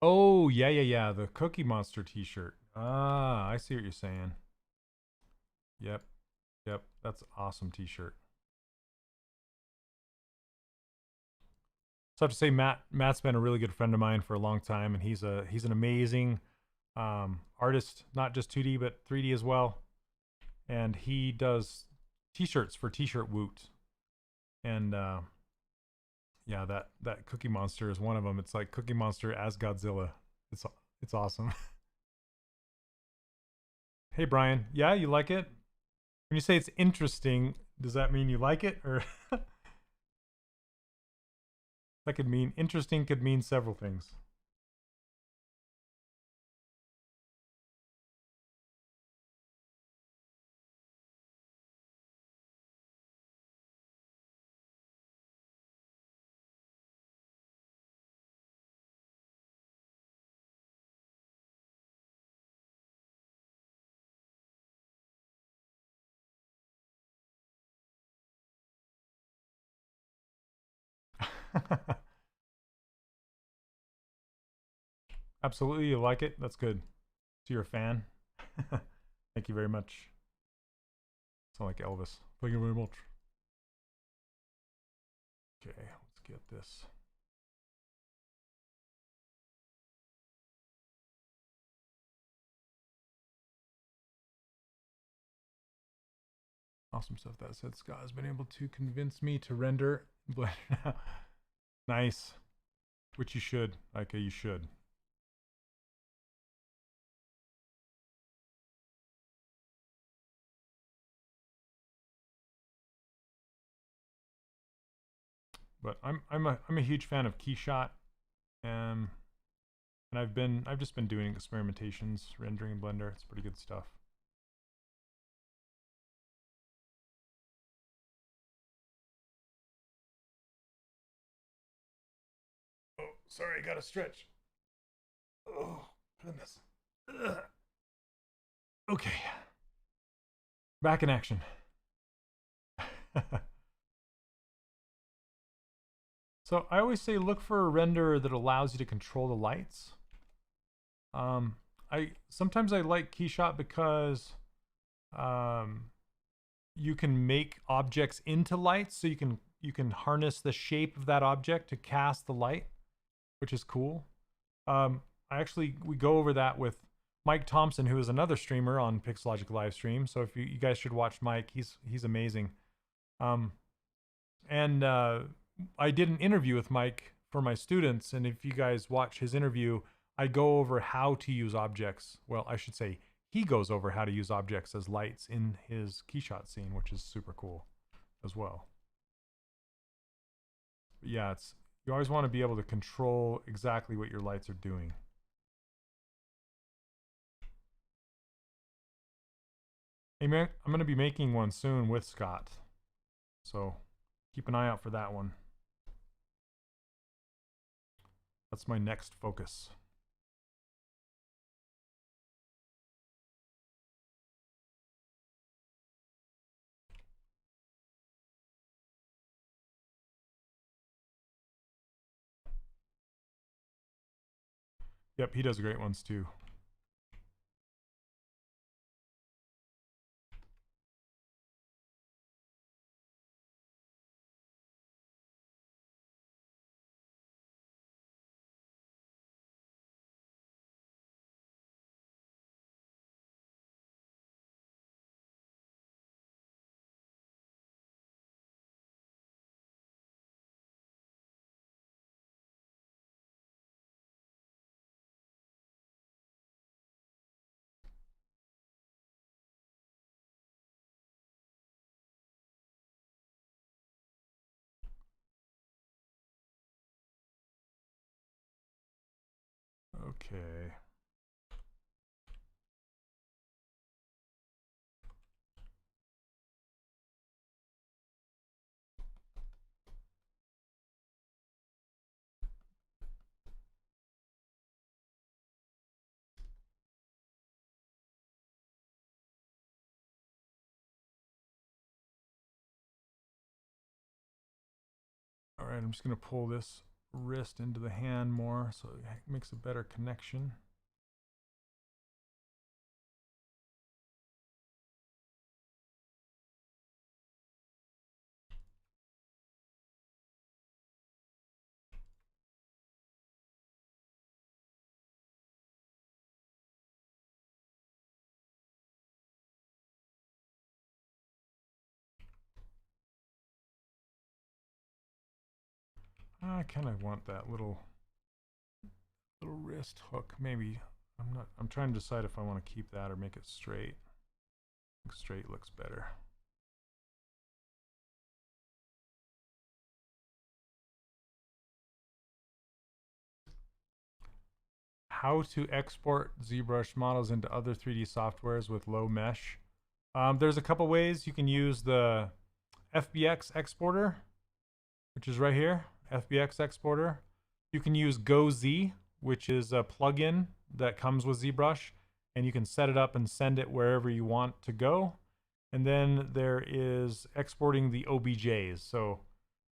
Oh, yeah. The Cookie Monster t-shirt. Ah, I see what you're saying. Yep. Yep. That's an awesome t-shirt. So I have to say, Matt's been a really good friend of mine for a long time, and he's an amazing artist, not just 2D but 3D as well. And he does t-shirts for T-Shirt Woot. And yeah, that Cookie Monster is one of them. It's like Cookie Monster as Godzilla. It's awesome. Hey Brian, yeah, you like it? When you say it's interesting, does that mean you like it, or that could mean interesting? Could mean several things. Absolutely, you like it? That's good. So you're a fan? Thank you very much. Sound like Elvis. Thank you very much. Okay, let's get this. Awesome stuff. That said, Scott has been able to convince me to render Blender now. Nice. Which you should. Okay, you should. But I'm a huge fan of Keyshot, and I've just been doing experimentations, rendering in Blender. It's pretty good stuff. Oh, sorry, I gotta stretch. Oh, goodness. Ugh. Okay. Back in action. So I always say look for a render that allows you to control the lights. Sometimes I like Keyshot because you can make objects into lights, so you can harness the shape of that object to cast the light, which is cool. We go over that with Mike Thompson, who is another streamer on Pixologic live stream. So if you guys should watch Mike, he's amazing. I did an interview with Mike for my students, and if you guys watch his interview, I go over how to use objects. Well, I should say he goes over how to use objects as lights in his Keyshot scene, which is super cool as well. But yeah, you always want to be able to control exactly what your lights are doing. Hey man, I'm going to be making one soon with Scott, so keep an eye out for that one. That's my next focus. Yep, he does great ones too. Okay. All right, I'm just going to pull this wrist into the hand more so it makes a better connection. I kind of want that little wrist hook. Maybe I'm trying to decide if I want to keep that or make it straight. I think straight looks better. How to export ZBrush models into other 3D softwares with low mesh. There's a couple ways. You can use the FBX exporter, which is right here, FBX exporter. You can use GoZ, which is a plugin that comes with ZBrush, and you can set it up and send it wherever you want to go. And then there is exporting the OBJs. So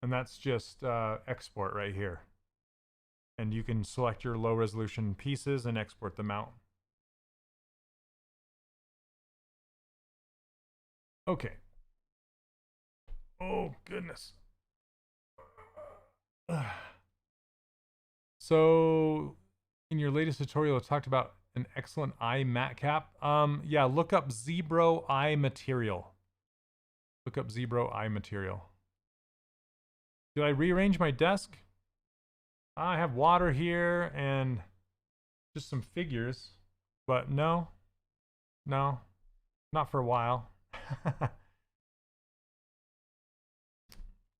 And that's just export right here. And you can select your low resolution pieces and export them out. Okay. Oh, goodness. So, in your latest tutorial, it talked about an excellent eye matte cap. Yeah, look up ZBrush eye material. Look up ZBrush eye material. Did I rearrange my desk? I have water here and just some figures, but no, not for a while.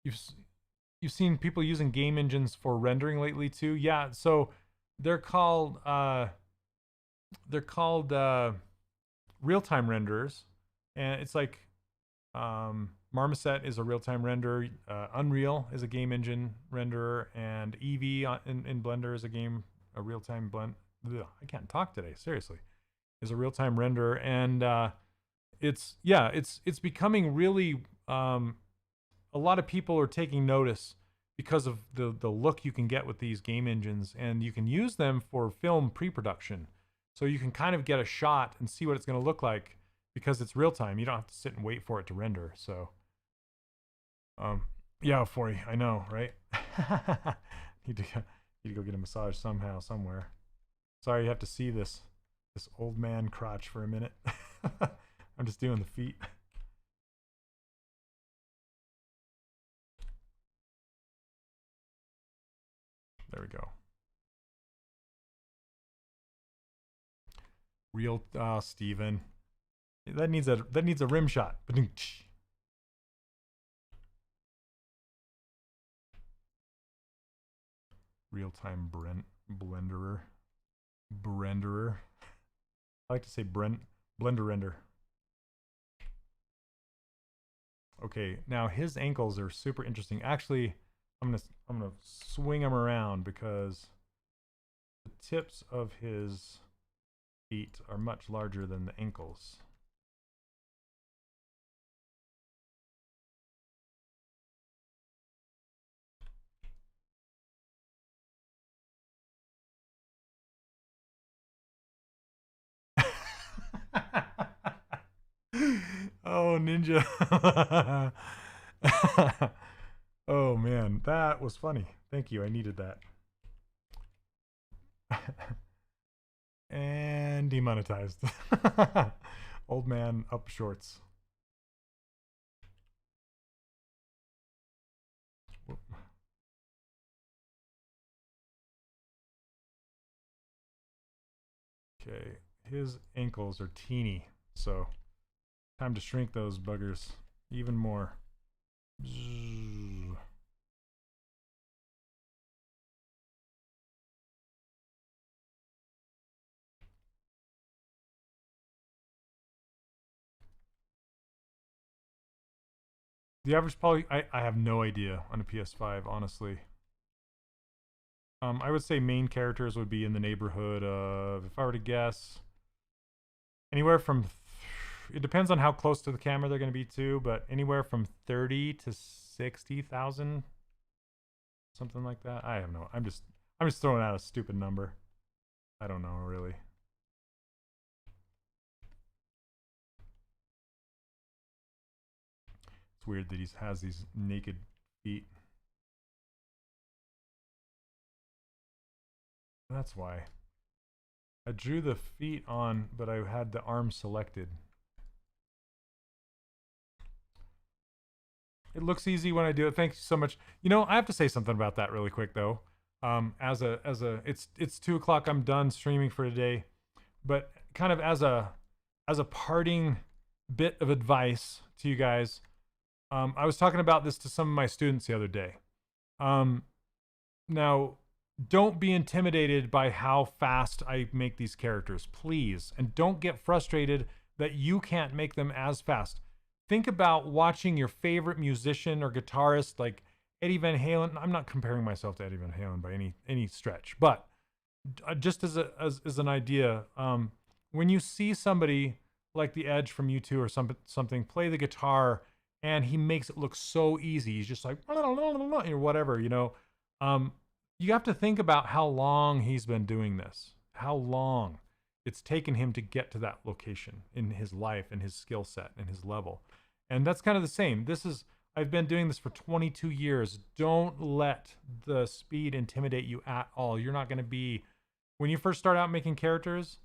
You've seen people using game engines for rendering lately too. Yeah, so they're called real-time renderers, and it's like Marmoset is a real-time renderer, Unreal is a game engine renderer, and Eevee in Blender is a real-time blend. Ugh, I can't talk today. Seriously, is a real-time renderer, and it's becoming really. A lot of people are taking notice because of the look you can get with these game engines, and you can use them for film pre-production. So you can kind of get a shot and see what it's going to look like because it's real time. You don't have to sit and wait for it to render. So, yeah, Forey, I know, right? need to go get a massage somehow, somewhere. Sorry, you have to see this old man crotch for a minute. I'm just doing the feet. There we go. Real Steven. That needs a rim shot. Real-time blenderer. I like to say blender render. Okay, now his ankles are super interesting. Actually, I'm gonna swing him around because the tips of his feet are much larger than the ankles. Oh, ninja. Oh man, that was funny. Thank you. I needed that. And demonetized. Old man up shorts. Okay, his ankles are teeny, so time to shrink those buggers even more. The average poly, I have no idea on a PS5, honestly. I would say main characters would be in the neighborhood of, if I were to guess, anywhere from, it depends on how close to the camera they're going to be too, but anywhere from 30 to 60,000, something like that. I have no, I'm just throwing out a stupid number. I don't know really. It's weird that he has these naked feet. That's why. I drew the feet on, but I had the arms selected. It looks easy when I do it. Thank you so much. You know, I have to say something about that really quick though. It's 2 o'clock. I'm done streaming for today, but kind of as a parting bit of advice to you guys, I was talking about this to some of my students the other day. Now, don't be intimidated by how fast I make these characters, please, and don't get frustrated that you can't make them as fast. Think about watching your favorite musician or guitarist like Eddie Van Halen. I'm not comparing myself to Eddie Van Halen by any stretch, but just as an idea, when you see somebody like the Edge from U2 or something play the guitar and he makes it look so easy. He's just like, or whatever, you know. You have to think about how long he's been doing this, how long it's taken him to get to that location in his life and his skill set and his level. And that's kind of the same. I've been doing this for 22 years. Don't let the speed intimidate you at all. You're not going to be, when you first start out making characters,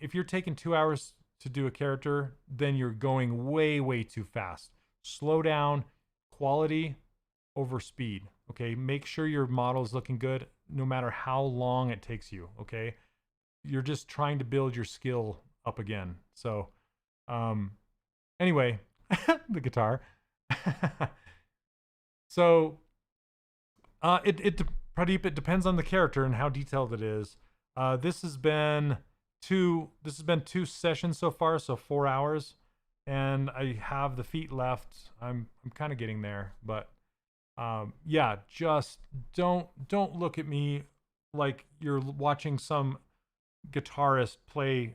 if you're taking 2 hours to do a character, then you're going way, way too fast. Slow down, quality over speed. Okay. Make sure your model is looking good no matter how long it takes you. Okay. You're just trying to build your skill up again. So, anyway, the guitar. So, Pradeep, it depends on the character and how detailed it is. This has been two sessions so far, so 4 hours, and I have the feet left. I'm kind of getting there, but yeah, just don't look at me like you're watching some guitarist play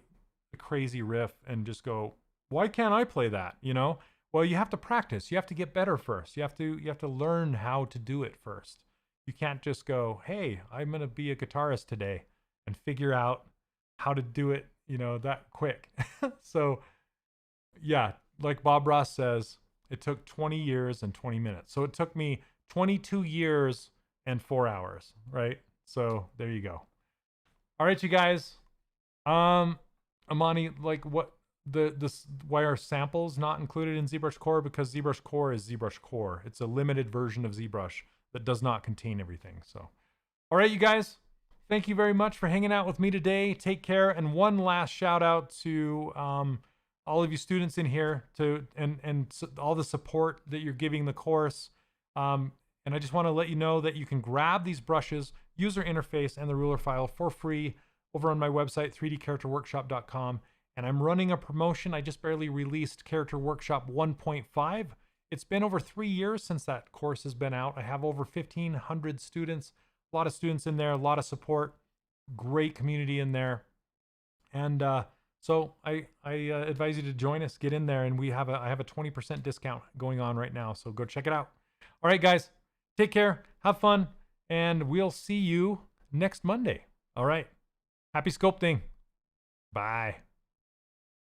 a crazy riff and just go, why can't I play that? You know? Well, you have to practice. You have to get better first. You have to learn how to do it first. You can't just go, hey, I'm going to be a guitarist today and figure out how to do it, you know, that quick. So yeah, like Bob Ross says, it took 20 years and 20 minutes. So it took me 22 years and 4 hours, right? So there you go. All right, you guys. Amani, like what why are samples not included in ZBrush Core? Because ZBrush Core is ZBrush Core. It's a limited version of ZBrush that does not contain everything. So, all right, you guys, thank you very much for hanging out with me today. Take care. And one last shout out to all of you students in here and all the support that you're giving the course. And I just want to let you know that you can grab these brushes, user interface, and the ruler file for free over on my website, 3dcharacterworkshop.com. And I'm running a promotion. I just barely released Character Workshop 1.5. It's been over 3 years since that course has been out. I have over 1,500 students, a lot of students in there, a lot of support, great community in there. And so I advise you to join us, get in there, and I have a 20% discount going on right now. So go check it out. All right, guys, take care, have fun, and we'll see you next Monday. All right, happy sculpting. Bye.